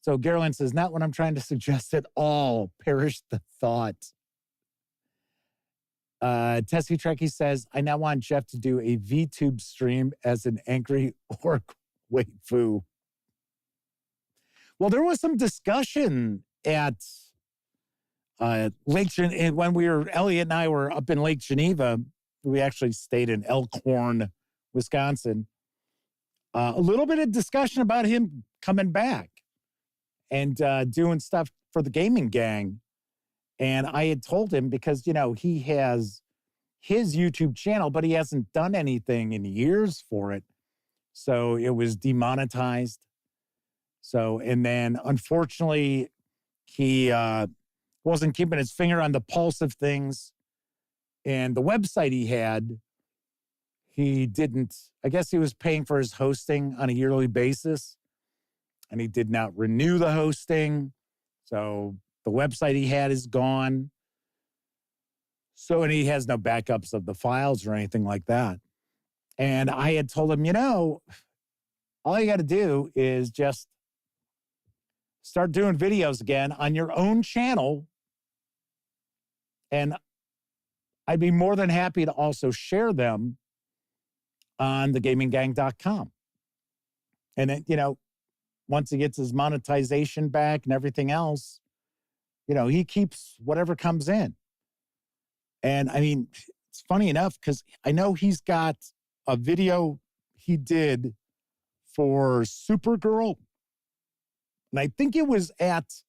So Gerlin says, not what I'm trying to suggest at all. Perish the thought. Tessie Trekkie says, I now want Jeff to do a VTube stream as an angry orc waifu. Well, there was some discussion at Lake Geneva, when Elliot and I were up in Lake Geneva, we actually stayed in Elkhorn, Wisconsin. A little bit of discussion about him coming back and doing stuff for the gaming gang. And I had told him because, he has his YouTube channel, but he hasn't done anything in years for it. So it was demonetized. So, and then unfortunately, he wasn't keeping his finger on the pulse of things. And the website he didn't, I guess he was paying for his hosting on a yearly basis, and he did not renew the hosting. So the website he had is gone. So, and he has no backups of the files or anything like that. And I had told him, all you got to do is just start doing videos again on your own channel. And I'd be more than happy to also share them on thegaminggang.com. And then, once he gets his monetization back and everything else, he keeps whatever comes in. And I mean, it's funny enough because I know he's got a video he did for Supergirl. And I think it was at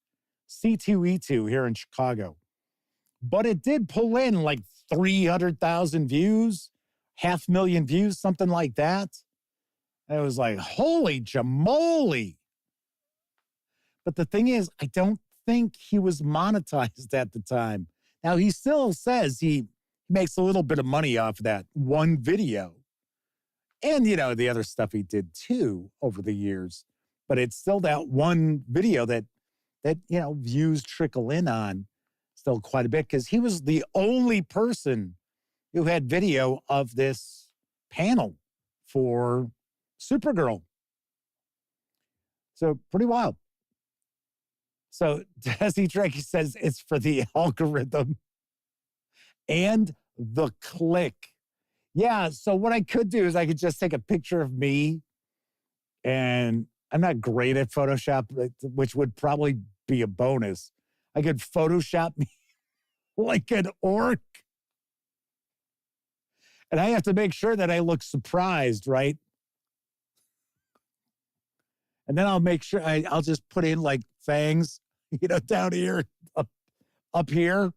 C2E2 here in Chicago. But it did pull in like 300,000 views, 500,000 views, something like that. And it was like, holy jamoli. But the thing is, I don't think he was monetized at the time. Now, he still says he makes a little bit of money off of that one video. And, the other stuff he did too over the years. But it's still that one video that views trickle in on still quite a bit because he was the only person who had video of this panel for Supergirl. So pretty wild. So Desi Drake says it's for the algorithm and the click. Yeah, so what I could do is I could just take a picture of me, and I'm not great at Photoshop, which would probably be a bonus. I could Photoshop me like an orc. And I have to make sure that I look surprised, right? And then I'll make sure I'll just put in like fangs, down here, up here.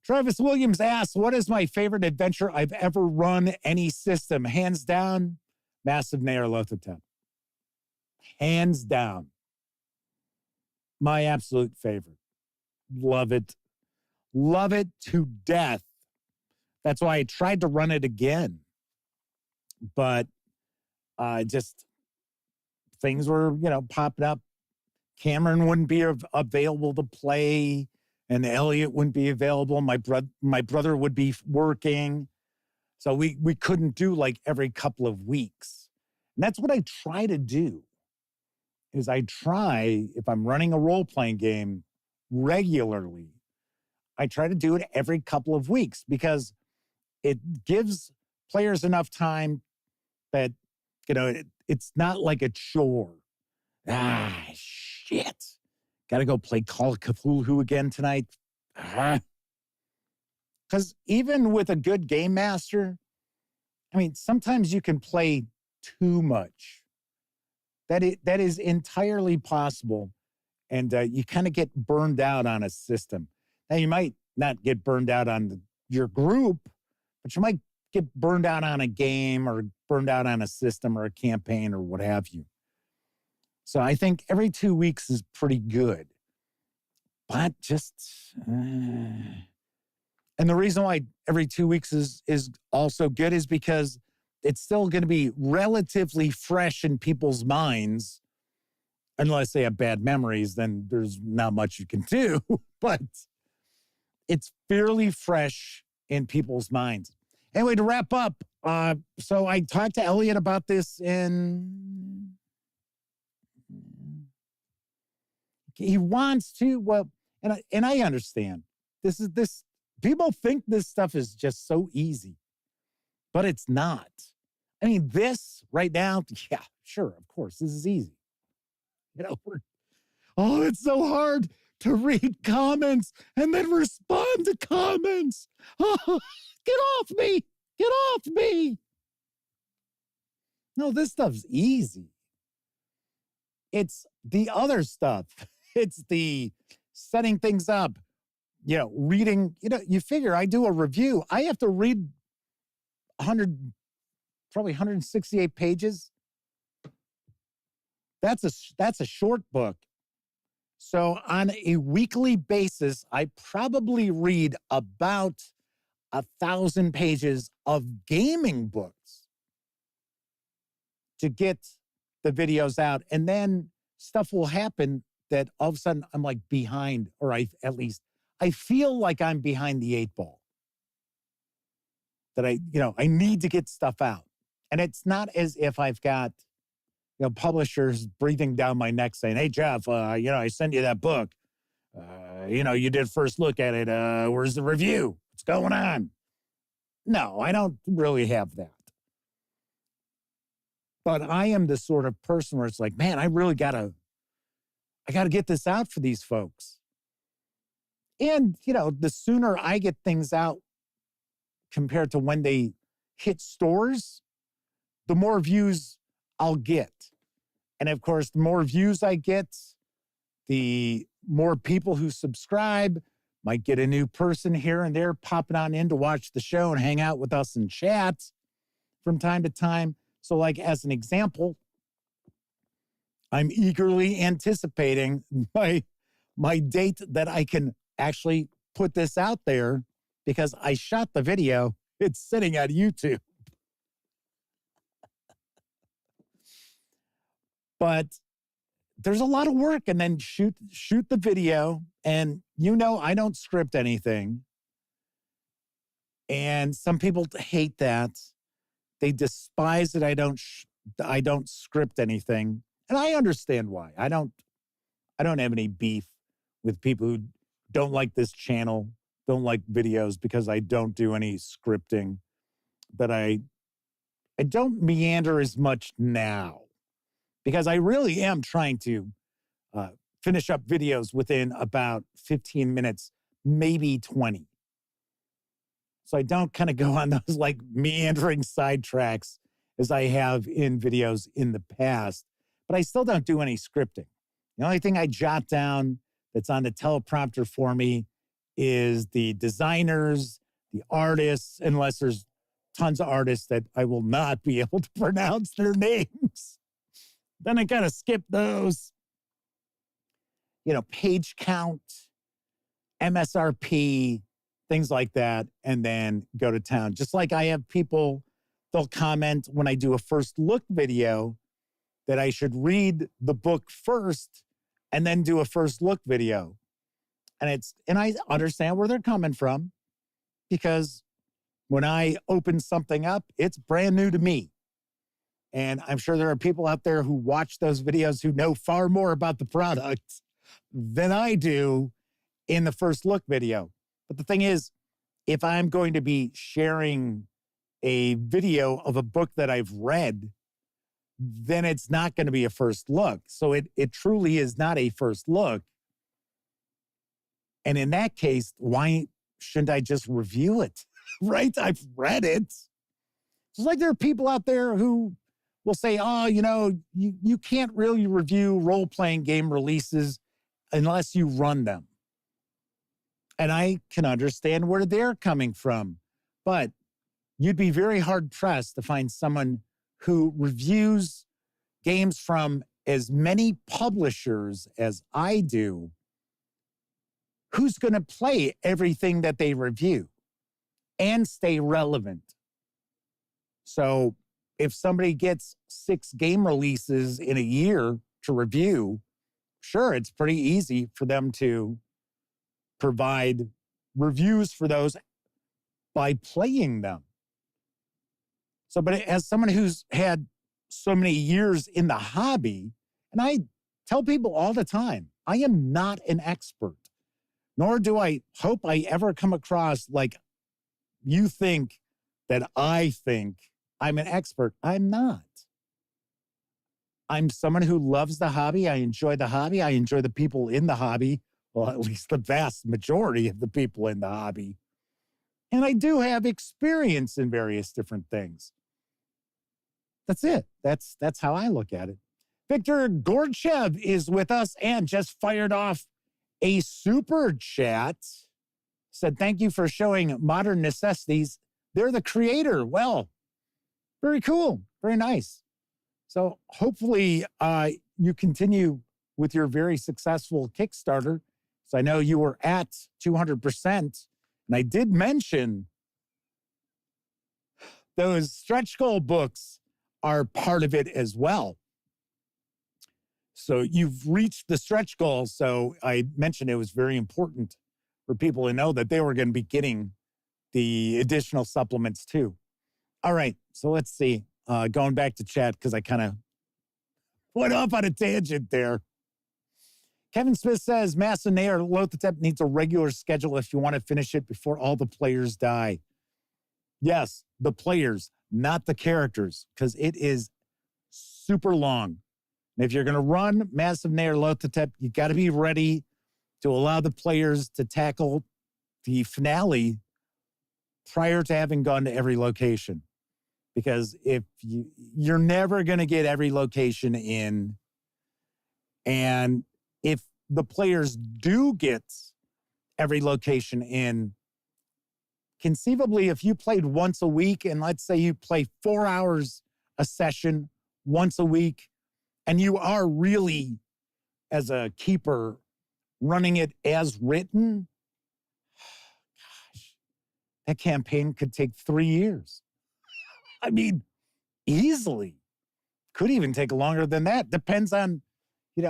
Travis Williams asks, what is my favorite adventure I've ever run any system? Hands down, Massive Nyarlathotep. Hands down. My absolute favorite. Love it. Love it to death. That's why I tried to run it again. But just things were, popping up. Cameron wouldn't be available to play, and Elliot wouldn't be available. My brother would be working. So we couldn't do like every couple of weeks. And that's what I try to do, is I try, if I'm running a role-playing game regularly, I try to do it every couple of weeks because it gives players enough time that, it's not like a chore. Shit. Got to go play Call of Cthulhu again tonight. Because even with a good game master, sometimes you can play too much. That is entirely possible. And you kind of get burned out on a system. Now, you might not get burned out on your group, but you might get burned out on a game or burned out on a system or a campaign or what have you. So I think every 2 weeks is pretty good. But just... and the reason why every 2 weeks is also good is because it's still going to be relatively fresh in people's minds. Unless they have bad memories, then there's not much you can do. But it's fairly fresh in people's minds. Anyway, to wrap up, so I talked to Elliot about this in... He wants to, well, and I understand. This people think this stuff is just so easy, but it's not. This right now, yeah, sure, of course, this is easy. Oh, it's so hard to read comments and then respond to comments. Oh, get off me. Get off me. No, this stuff's easy. It's the other stuff. It's the setting things up, reading. You figure I do a review. I have to read 168 pages. That's a short book. So on a weekly basis, I probably read about 1,000 pages of gaming books to get the videos out. And then stuff will happen that all of a sudden I'm like behind, or I feel like I'm behind the 8 ball. That I need to get stuff out. And it's not as if I've got, publishers breathing down my neck saying, hey, Jeff, I sent you that book. You did first look at it. Where's the review? What's going on? No, I don't really have that. But I am the sort of person where it's like, man, I gotta get this out for these folks. And, the sooner I get things out compared to when they hit stores, the more views I'll get. And of course, the more views I get, the more people who subscribe. Might get a new person here and there popping on in to watch the show and hang out with us in chat from time to time. So like as an example, I'm eagerly anticipating my date that I can actually put this out there because I shot the video. It's sitting on YouTube. But there's a lot of work, and then shoot the video. And I don't script anything. And some people hate that. They despise that I don't script anything. And I understand why. I don't have any beef with people who don't like this channel, don't like videos because I don't do any scripting. But I don't meander as much now because I really am trying to finish up videos within about 15 minutes, maybe 20. So I don't kind of go on those like meandering sidetracks as I have in videos in the past, but I still don't do any scripting. The only thing I jot down that's on the teleprompter for me is the designers, the artists, unless there's tons of artists that I will not be able to pronounce their names. Then I kind of skip those. Page count, MSRP, things like that, and then go to town. Just like I have people, they'll comment when I do a first look video that I should read the book first and then do a first look video. And I understand where they're coming from because when I open something up, it's brand new to me. And I'm sure there are people out there who watch those videos who know far more about the product than I do in the first look video. But the thing is, if I'm going to be sharing a video of a book that I've read, then it's not going to be a first look. So it truly is not a first look. And in that case, why shouldn't I just review it? Right? I've read it. It's like there are people out there who will say, oh, you can't really review role-playing game releases unless you run them. And I can understand where they're coming from. But you'd be very hard-pressed to find someone who reviews games from as many publishers as I do who's going to play everything that they review and stay relevant. So if somebody gets 6 game releases in a year to review, sure, it's pretty easy for them to provide reviews for those by playing them. So, but as someone who's had so many years in the hobby, and I tell people all the time, I am not an expert, nor do I hope I ever come across like you think that I think I'm an expert. I'm not. I'm someone who loves the hobby. I enjoy the hobby. I enjoy the people in the hobby. Well, at least the vast majority of the people in the hobby. And I do have experience in various different things. That's it. That's how I look at it. Victor Gorchev is with us and just fired off a super chat. Said, thank you for showing Modern Necessities. They're the creator. Well, very cool. Very nice. So hopefully you continue with your very successful Kickstarter. So I know you were at 200%. And I did mention those stretch goal books are part of it as well. So you've reached the stretch goal. So I mentioned it was very important for people to know that they were going to be getting the additional supplements too. All right. So let's see. Going back to chat because I kind of went off on a tangent there. Kevin Smith says, Mass and Nair Lothotep needs a regular schedule if you want to finish it before all the players die. Yes, the players, not the characters, because it is super long. And if you're going to run Massive Nair Lothotep, you got to be ready to allow the players to tackle the finale prior to having gone to every location. Because if you're never going to get every location in, and if the players do get every location in, conceivably, if you played once a week, and let's say you play 4 hours a session once a week, and you are really, as a keeper, running it as written, gosh, that campaign could take 3 years. I mean, easily. Could even take longer than that. Depends on,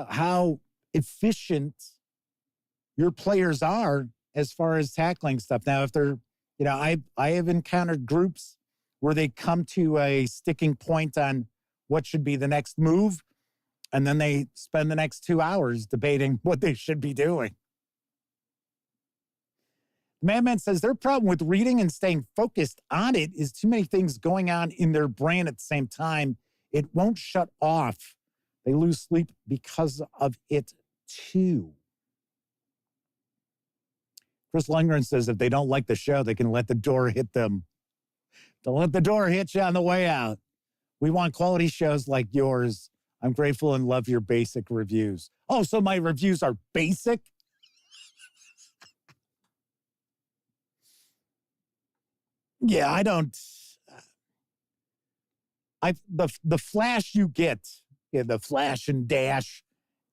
how efficient your players are as far as tackling stuff. Now, if they're, I have encountered groups where they come to a sticking point on what should be the next move, and then they spend the next 2 hours debating what they should be doing. Madman says their problem with reading and staying focused on it is too many things going on in their brain at the same time. It won't shut off. They lose sleep because of it too. Chris Lundgren says if they don't like the show, they can let the door hit them. Don't let the door hit you on the way out. We want quality shows like yours. I'm grateful and love your basic reviews. Oh, so my reviews are basic? Yeah, I don't. The flash you get, the flash and dash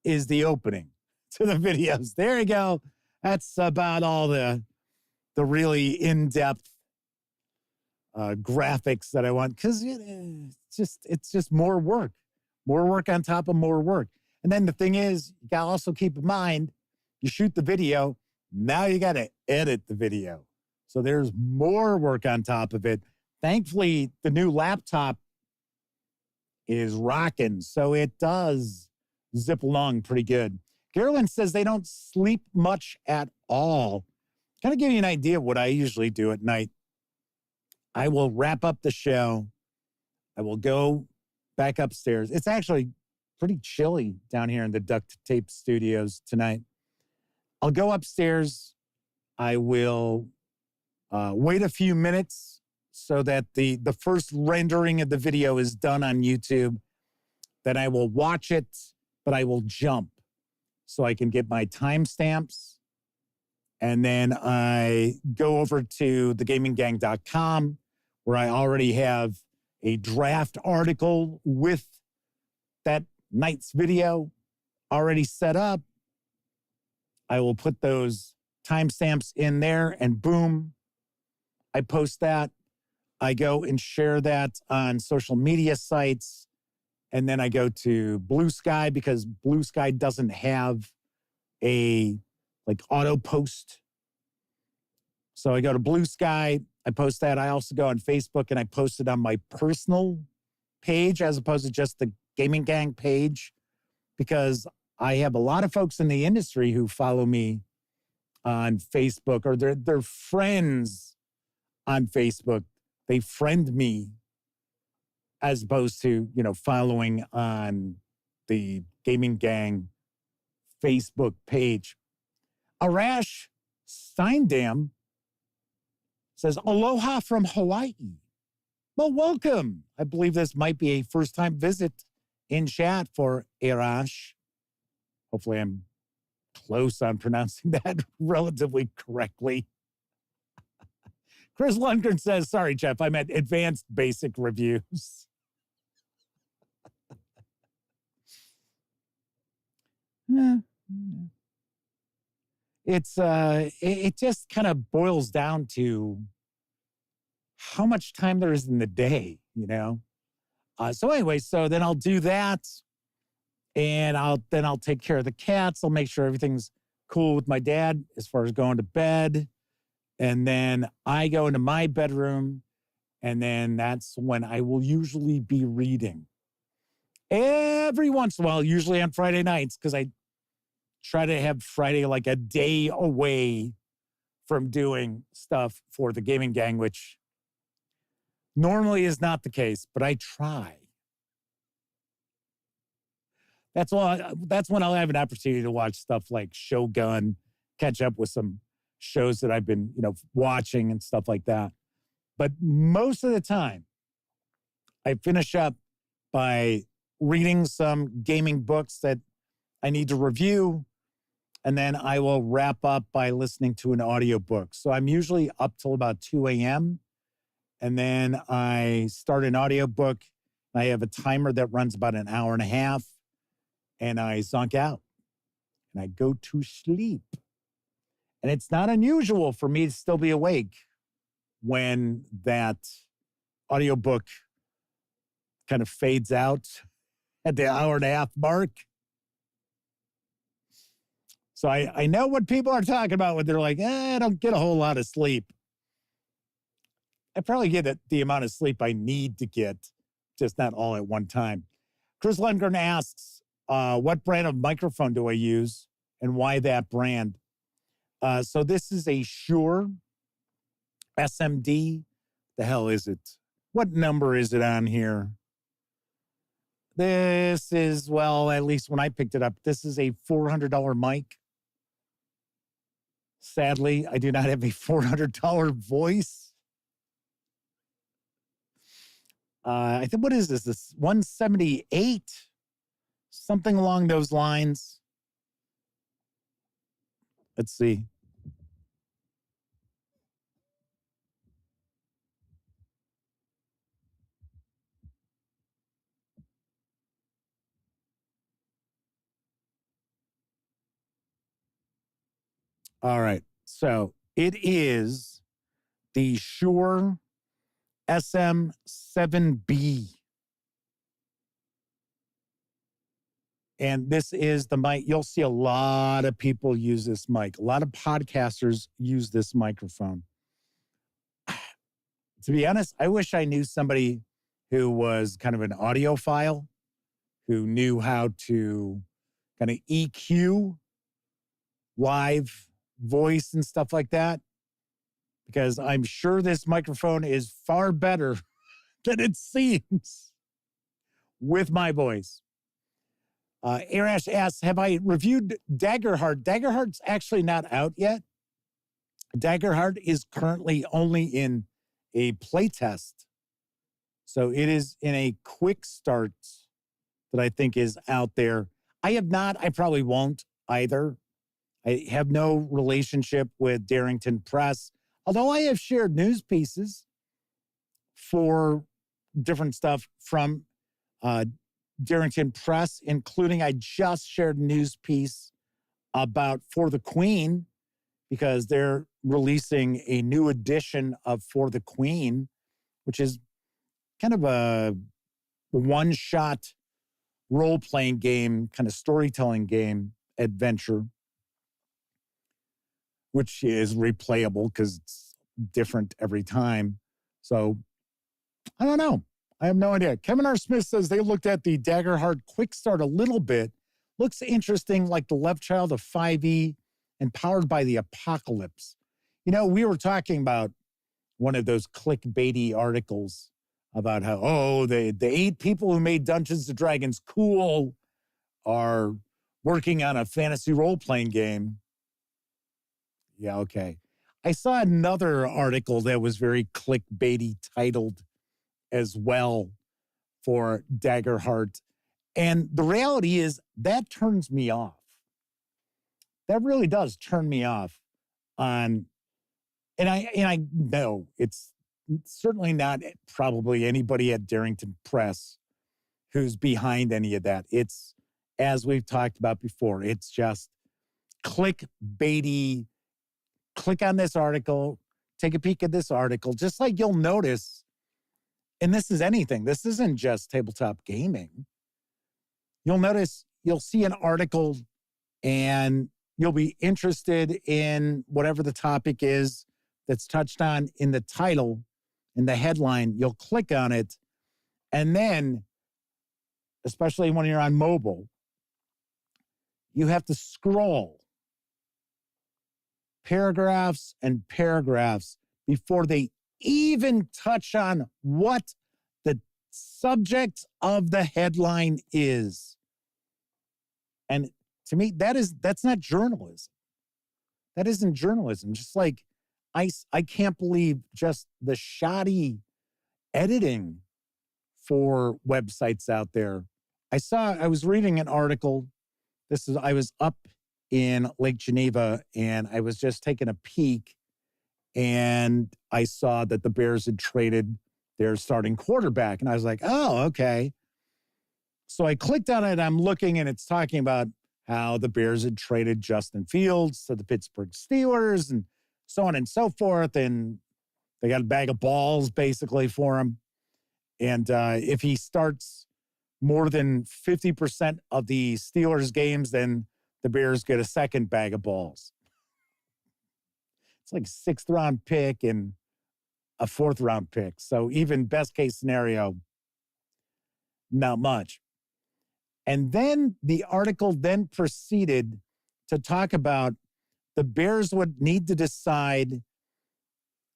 is the opening to the videos. There you go. That's about all the really in-depth graphics that I want, because it's just more work on top of more work. And then the thing is, you gotta also keep in mind, you shoot the video, now you gotta edit the video. So there's more work on top of it. Thankfully, the new laptop is rocking, so it does zip along pretty good. Carolyn says they don't sleep much at all. Kind of give you an idea of what I usually do at night. I will wrap up the show. I will go back upstairs. It's actually pretty chilly down here in the Duct Tape Studios tonight. I'll go upstairs. I will wait a few minutes so that the first rendering of the video is done on YouTube. Then I will watch it, but I will jump so I can get my timestamps. And then I go over to thegaminggang.com where I already have a draft article with that night's video already set up. I will put those timestamps in there and boom, I post that. I go and share that on social media sites. And then I go to Blue Sky because Blue Sky doesn't have a auto post. So I go to Blue Sky, I post that. I also go on Facebook and I post it on my personal page as opposed to just the Gaming Gang page, because I have a lot of folks in the industry who follow me on Facebook, or they're friends on Facebook. They friend me as opposed to, following on the Gaming Gang Facebook page. Arash Steindam says, aloha from Hawaii. Well, welcome. I believe this might be a first-time visit in chat for Arash. Hopefully I'm close on pronouncing that relatively correctly. Chris Lundgren says, sorry, Jeff, I meant advanced basic reviews. It just kind of boils down to how much time there is in the day, you know? So anyway, so then I'll do that, and I'll take care of the cats. I'll make sure everything's cool with my dad as far as going to bed. And then I go into my bedroom, and then that's when I will usually be reading. Every once in a while, usually on Friday nights, because I try to have Friday like a day away from doing stuff for the Gaming Gang, which normally is not the case, but I try. That's when I'll have an opportunity to watch stuff like Shogun, catch up with some shows that I've been, watching and stuff like that. But most of the time, I finish up by reading some gaming books that I need to review, and then I will wrap up by listening to an audiobook. So I'm usually up till about 2 a.m., and then I start an audiobook. I have a timer that runs about an hour and a half, and I zonk out, and I go to sleep. And it's not unusual for me to still be awake when that audiobook kind of fades out at the hour and a half mark. So I know what people are talking about when they're like, I don't get a whole lot of sleep. I probably get the amount of sleep I need to get, just not all at one time. Chris Lundgren asks, what brand of microphone do I use and why that brand? So this is a Shure SMD. The hell is it? What number is it on here? This is, well, at least when I picked it up, this is a $400 mic. Sadly, I do not have a $400 voice. I think, what is this? This 178? Something along those lines. Let's see. All right. So it is the Shure SM7B. And this is the mic. You'll see a lot of people use this mic. A lot of podcasters use this microphone. To be honest, I wish I knew somebody who was kind of an audiophile, who knew how to kind of EQ live voice and stuff like that, because I'm sure this microphone is far better than it seems with my voice. Arash asks, have I reviewed Daggerheart? Daggerheart's actually not out yet. Daggerheart is currently only in a playtest. So it is in a quick start that I think is out there. I have not, I probably won't either. I have no relationship with Darrington Press, although I have shared news pieces for different stuff from Darrington Press, including I just shared a news piece about For the Queen, because they're releasing a new edition of For the Queen, which is kind of a one-shot role-playing game, kind of storytelling game adventure, which is replayable because it's different every time. So I don't know. I have no idea. Kevin R. Smith says they looked at the Daggerheart Quick Start a little bit. Looks interesting, like the left child of 5e and powered by the apocalypse. You know, we were talking about one of those clickbaity articles about how, the 8 people who made Dungeons & Dragons cool are working on a fantasy role-playing game. Yeah, okay. I saw another article that was very clickbaity titled as well for Daggerheart. And the reality is that turns me off. That really does turn me off on, and I know it's certainly not probably anybody at Darrington Press who's behind any of that. It's, as we've talked about before, it's just clickbaity. Click on this article, take a peek at this article, just like you'll notice, and this is anything, this isn't just tabletop gaming. You'll notice, you'll see an article and you'll be interested in whatever the topic is that's touched on in the title, in the headline. You'll click on it, and then, especially when you're on mobile, you have to scroll paragraphs and paragraphs before they even touch on what the subject of the headline is. And to me, that's not journalism. That isn't journalism. Just like I can't believe just the shoddy editing for websites out there. I was reading an article. I was up in Lake Geneva, and I was just taking a peek, and I saw that the Bears had traded their starting quarterback, and I was like, oh, okay. So I clicked on it, I'm looking, and it's talking about how the Bears had traded Justin Fields to the Pittsburgh Steelers and so on and so forth, and they got a bag of balls basically for him. And if he starts more than 50% of the Steelers games, then the Bears get a second bag of balls. It's like 6th round pick and a 4th round pick. So even best case scenario, not much. And then the article then proceeded to talk about the Bears would need to decide,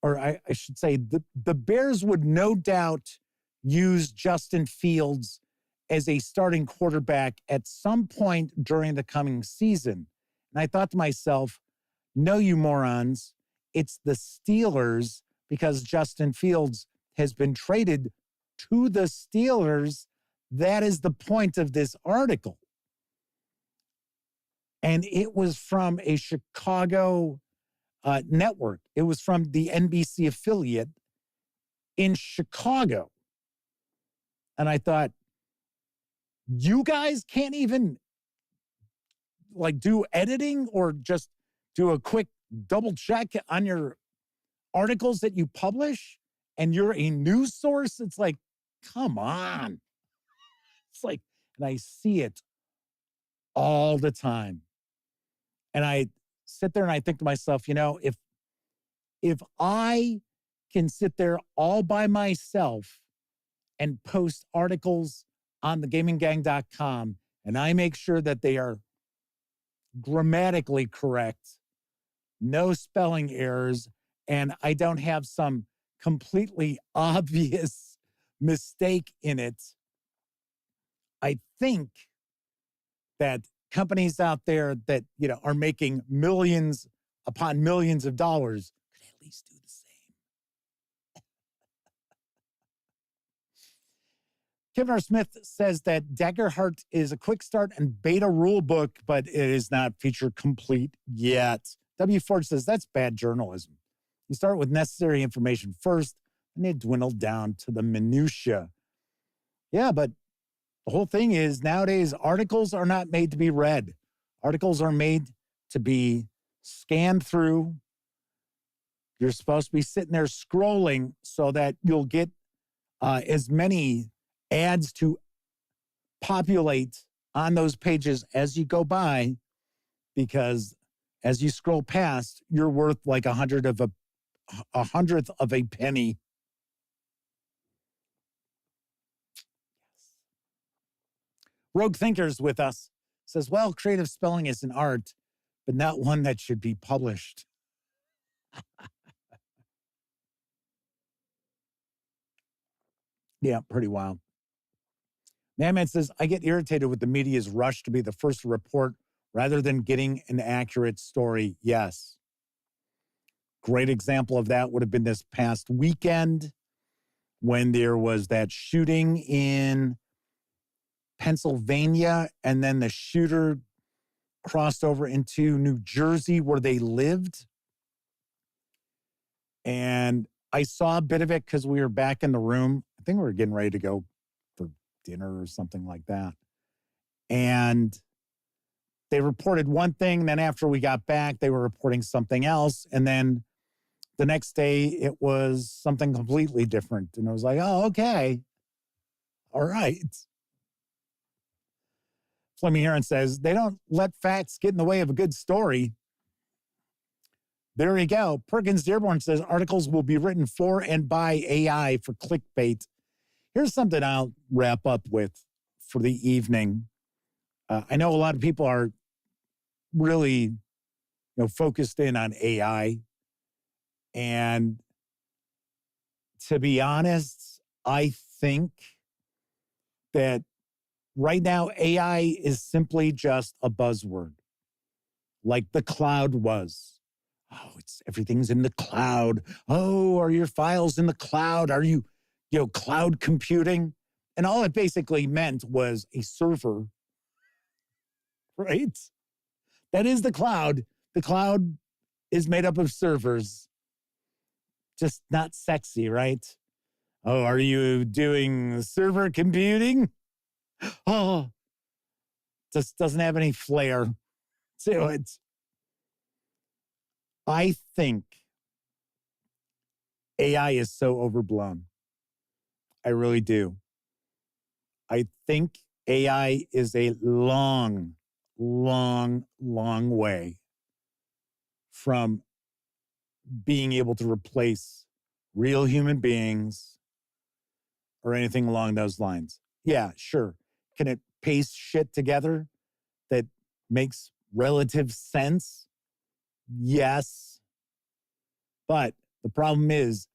or I should say, the Bears would no doubt use Justin Fields as a starting quarterback at some point during the coming season. And I thought to myself, no, you morons, it's the Steelers, because Justin Fields has been traded to the Steelers. That is the point of this article. And it was from a Chicago network. It was from the NBC affiliate in Chicago. And I thought, you guys can't even like do editing or just do a quick double check on your articles that you publish, and you're a news source? It's like, come on. It's like, and I see it all the time. And I sit there and I think to myself, you know, if I can sit there all by myself and post articles on thegaminggang.com, and I make sure that they are grammatically correct, no spelling errors, and I don't have some completely obvious mistake in it, I think that companies out there that, you know, are making millions upon millions of dollars could at least do the same. Kevin R. Smith says that Daggerheart is a quick start and beta rule book, but it is not feature complete yet. W. Ford says that's bad journalism. You start with necessary information first, and you dwindle down to the minutia. Yeah, but the whole thing is nowadays articles are not made to be read. Articles are made to be scanned through. You're supposed to be sitting there scrolling so that you'll get as many ads to populate on those pages as you go by, because as you scroll past, you're worth like a hundredth of a penny. Rogue Thinkers with us says, well, creative spelling is an art, but not one that should be published. Yeah, pretty wild. Madman says, I get irritated with the media's rush to be the first to report rather than getting an accurate story. Yes. Great example of that would have been this past weekend when there was that shooting in Pennsylvania, and then the shooter crossed over into New Jersey where they lived. And I saw a bit of it because we were back in the room. I think we were getting ready to go for dinner or something like that. And they reported one thing. Then after we got back, they were reporting something else. And then the next day, it was something completely different. And I was like, oh, okay. All right. Fleming Heron says, they don't let facts get in the way of a good story. There you go. Perkins Dearborn says, articles will be written for and by AI for clickbait. Here's something I'll wrap up with for the evening. I know a lot of people are really, focused in on AI. And to be honest, I think that right now, AI is simply just a buzzword, like the cloud was. Oh, everything's in the cloud. Oh, are your files in the cloud? Are you, cloud computing? And all it basically meant was a server, right? That is the cloud. The cloud is made up of servers. Just not sexy, right? Oh, are you doing server computing? Oh, just doesn't have any flair to it. I think AI is so overblown. I really do. I think AI is a long, long, long way from being able to replace real human beings or anything along those lines. Yeah, sure. Can it paste shit together that makes relative sense? Yes. But the problem is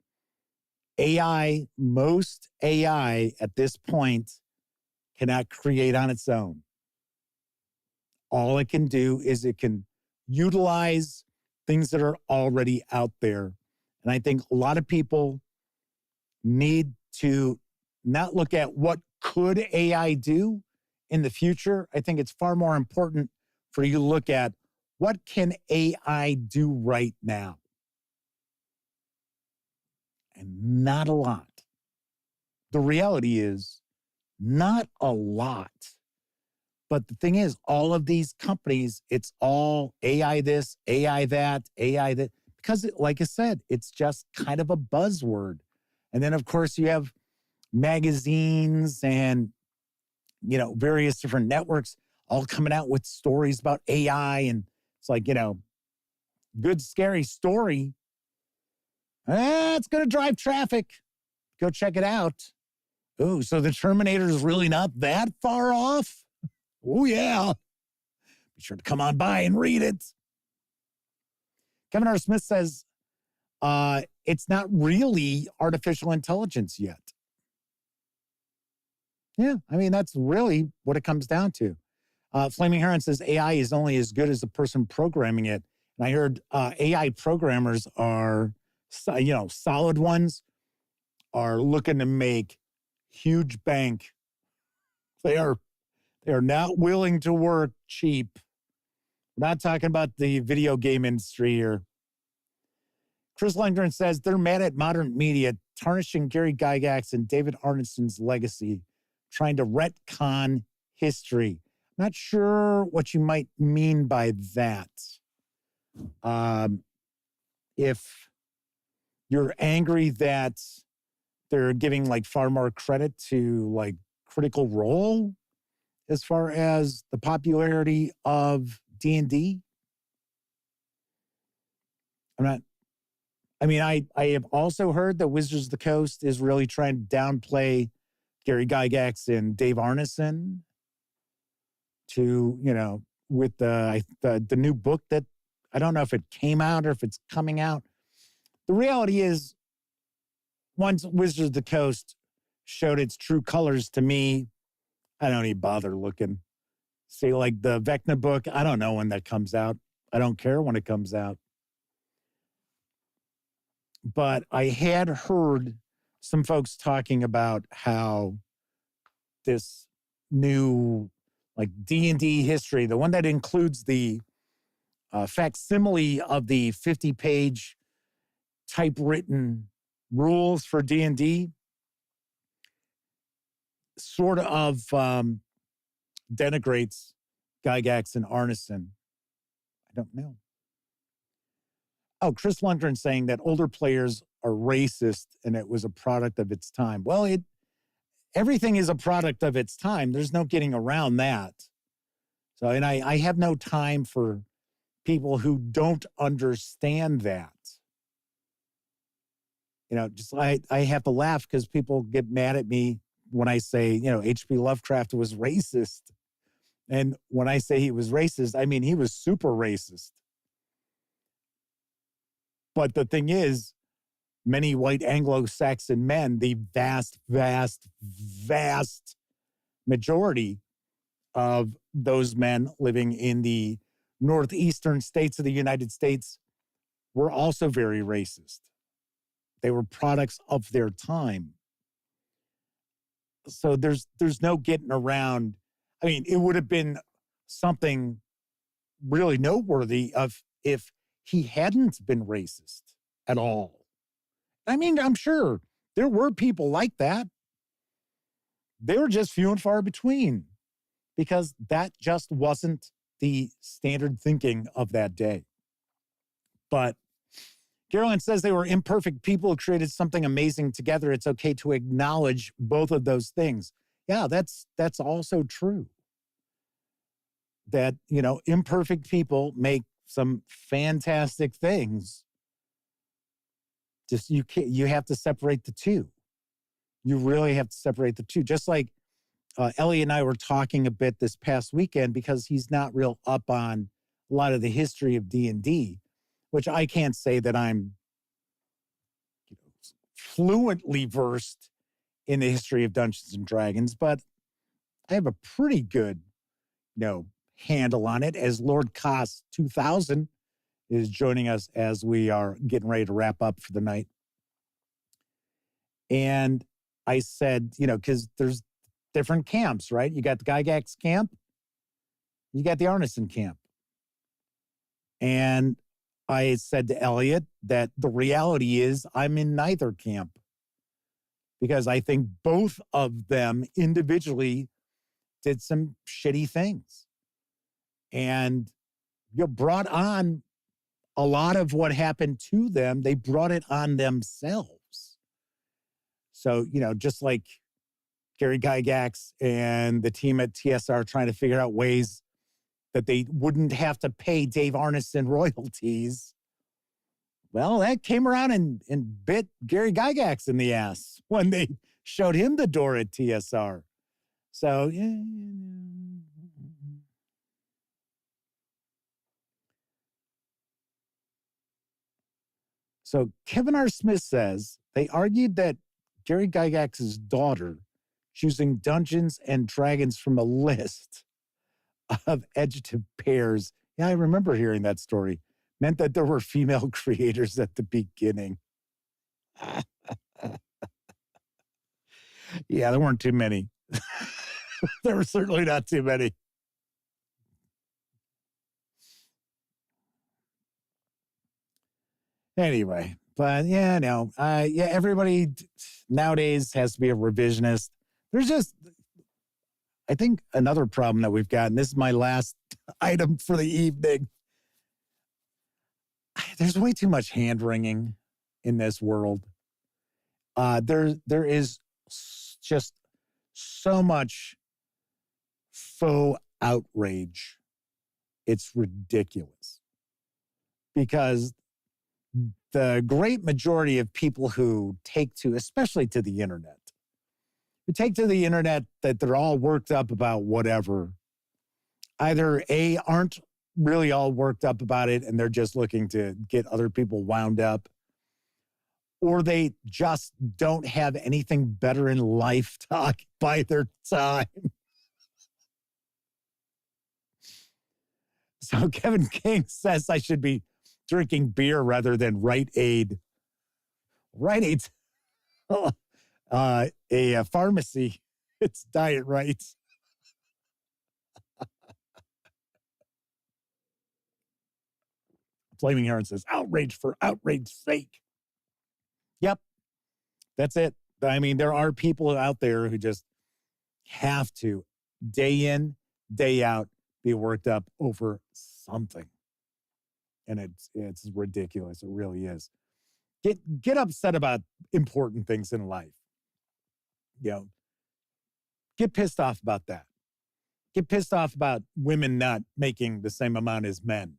most AI at this point cannot create on its own. All it can do is it can utilize things that are already out there. And I think a lot of people need to not look at what could AI do in the future. I think it's far more important for you to look at what can AI do right now? And not a lot. The reality is not a lot. But the thing is, all of these companies, it's all AI this, AI that, AI that. Because, like I said, it's just kind of a buzzword. And then, of course, you have magazines and, various different networks all coming out with stories about AI. And it's like, good, scary story. It's going to drive traffic. Go check it out. Oh, so the Terminator is really not that far off? Oh, yeah. Be sure to come on by and read it. Kevin R. Smith says, it's not really artificial intelligence yet. Yeah, I mean, that's really what it comes down to. Flaming Heron says AI is only as good as the person programming it. And I heard AI programmers are, solid ones are looking to make huge bank. They are not willing to work cheap. We're not talking about the video game industry here. Chris Langdon says they're mad at modern media, tarnishing Gary Gygax and David Arneson's legacy, trying to retcon history. Not sure what you might mean by that. If you're angry that they're giving far more credit to Critical Role as far as the popularity of D&D, I have also heard that Wizards of the Coast is really trying to downplay Gary Gygax and Dave Arneson to, with the new book that I don't know if it came out or if it's coming out. The reality is, once Wizards of the Coast showed its true colors to me, I don't even bother looking. See, like the Vecna book, I don't know when that comes out. I don't care when it comes out. But I had heard some folks talking about how this new like D&D history, the one that includes the facsimile of the 50-page typewritten rules for D&D, sort of denigrates Gygax and Arneson. I don't know. Oh, Chris Lundgren saying that older players are racist and it was a product of its time. Well, everything is a product of its time. There's no getting around that. So, and I have no time for people who don't understand that. You know, just I have to laugh because people get mad at me when I say, you know, H.P. Lovecraft was racist. And when I say he was racist, I mean he was super racist. But the thing is, many white Anglo-Saxon men, the vast, vast, vast majority of those men living in the northeastern states of the United States were also very racist. They were products of their time. So there's no getting around. I mean, it would have been something really noteworthy if he hadn't been racist at all. I mean, I'm sure there were people like that. They were just few and far between because that just wasn't the standard thinking of that day. But Carolyn says they were imperfect people who created something amazing together. It's okay to acknowledge both of those things. Yeah, that's also true. That, you know, imperfect people make some fantastic things. Just you have to separate the two. You really have to separate the two. Just like Ellie and I were talking a bit this past weekend because he's not real up on a lot of the history of D&D, which I can't say that I'm fluently versed in the history of Dungeons and Dragons, but I have a pretty good, handle on it, as Lord Koss 2000 is joining us as we are getting ready to wrap up for the night. And I said, because there's different camps, right? You got the Gygax camp, you got the Arneson camp. And I said to Elliot that the reality is I'm in neither camp because I think both of them individually did some shitty things and brought on a lot of what happened to them. They brought it on themselves. So, just like Gary Gygax and the team at TSR trying to figure out ways that they wouldn't have to pay Dave Arneson royalties. Well, that came around and bit Gary Gygax in the ass when they showed him the door at TSR. So, yeah. So Kevin R. Smith says they argued that Gary Gygax's daughter choosing Dungeons and Dragons from a list of adjective pairs. Yeah, I remember hearing that story. Meant that there were female creators at the beginning. Yeah, there weren't too many. There were certainly not too many. Anyway, but everybody nowadays has to be a revisionist. There's just, I think another problem that we've got, and this is my last item for the evening. There's way too much hand-wringing in this world. There is just so much faux outrage. It's ridiculous. Because the great majority of people who take to, especially to the internet, who take to the internet that they're all worked up about whatever, either A, aren't really all worked up about it and they're just looking to get other people wound up, or they just don't have anything better in life to occupy their time. So Kevin King says I should be drinking beer rather than Rite Aid. Rite Aid's a pharmacy. It's Diet Right. Flaming Heron says, outrage for outrage's sake. Yep, that's it. I mean, there are people out there who just have to, day in, day out, be worked up over something. And it's ridiculous. It really is. Get upset about important things in life. You know, get pissed off about that. Get pissed off about women not making the same amount as men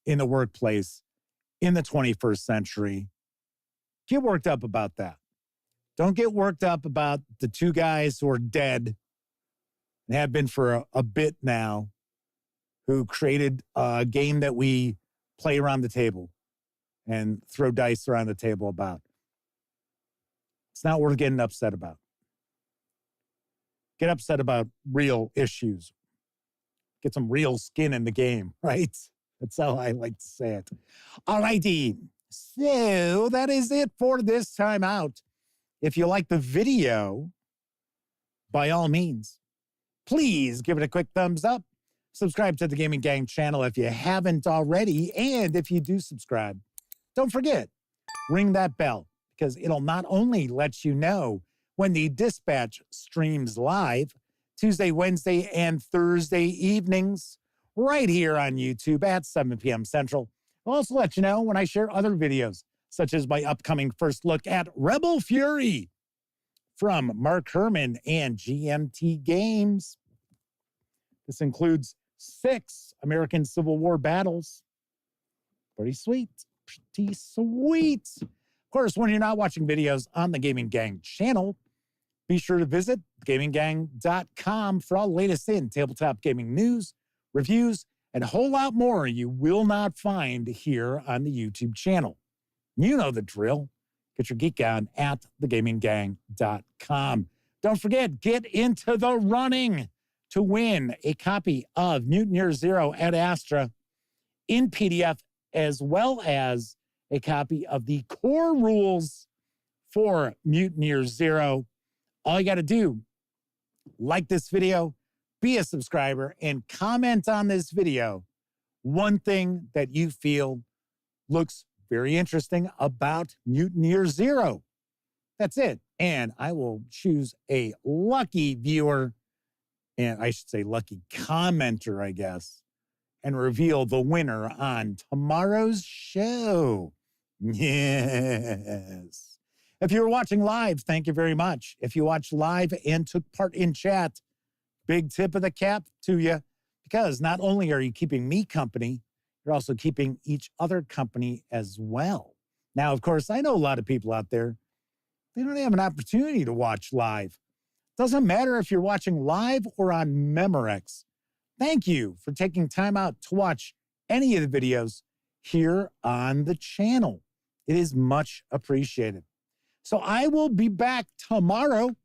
in the workplace in the 21st century. Get worked up about that. Don't get worked up about the two guys who are dead and have been for a bit now, who created a game that we play around the table and throw dice around the table about. It's not worth getting upset about. Get upset about real issues. Get some real skin in the game, right? That's how I like to say it. All righty. So that is it for this time out. If you like the video, by all means, please give it a quick thumbs up. Subscribe to the Gaming Gang channel if you haven't already. And if you do subscribe, don't forget, ring that bell, because it'll not only let you know when the Dispatch streams live Tuesday, Wednesday, and Thursday evenings right here on YouTube at 7 p.m. Central. I'll also let you know when I share other videos, such as my upcoming first look at Rebel Fury from Mark Herman and GMT Games. This includes 6 American Civil War battles. Pretty sweet. Pretty sweet. Of course, when you're not watching videos on the Gaming Gang channel, be sure to visit gaminggang.com for all the latest in tabletop gaming news, reviews, and a whole lot more you will not find here on the YouTube channel. You know the drill. Get your geek on at thegaminggang.com. Don't forget, get into the running to win a copy of Mutineer Zero at Astra in PDF, as well as a copy of the core rules for Mutineer Zero. All you got to do, like this video, be a subscriber, and comment on this video one thing that you feel looks very interesting about Mutineer Zero. That's it. And I will choose a lucky viewer, and I should say lucky commenter, I guess, and reveal the winner on tomorrow's show. Yes. If you were watching live, thank you very much. If you watched live and took part in chat, big tip of the cap to you, because not only are you keeping me company, you're also keeping each other company as well. Now, of course, I know a lot of people out there, they don't have an opportunity to watch live. Doesn't matter if you're watching live or on Memorex. Thank you for taking time out to watch any of the videos here on the channel. It is much appreciated. So I will be back tomorrow.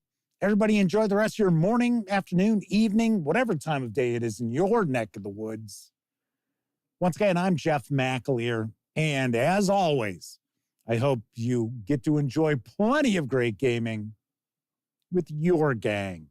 Everybody enjoy the rest of your morning, afternoon, evening, whatever time of day it is in your neck of the woods. Once again, I'm Jeff McAleer, and as always, I hope you get to enjoy plenty of great gaming with your gang.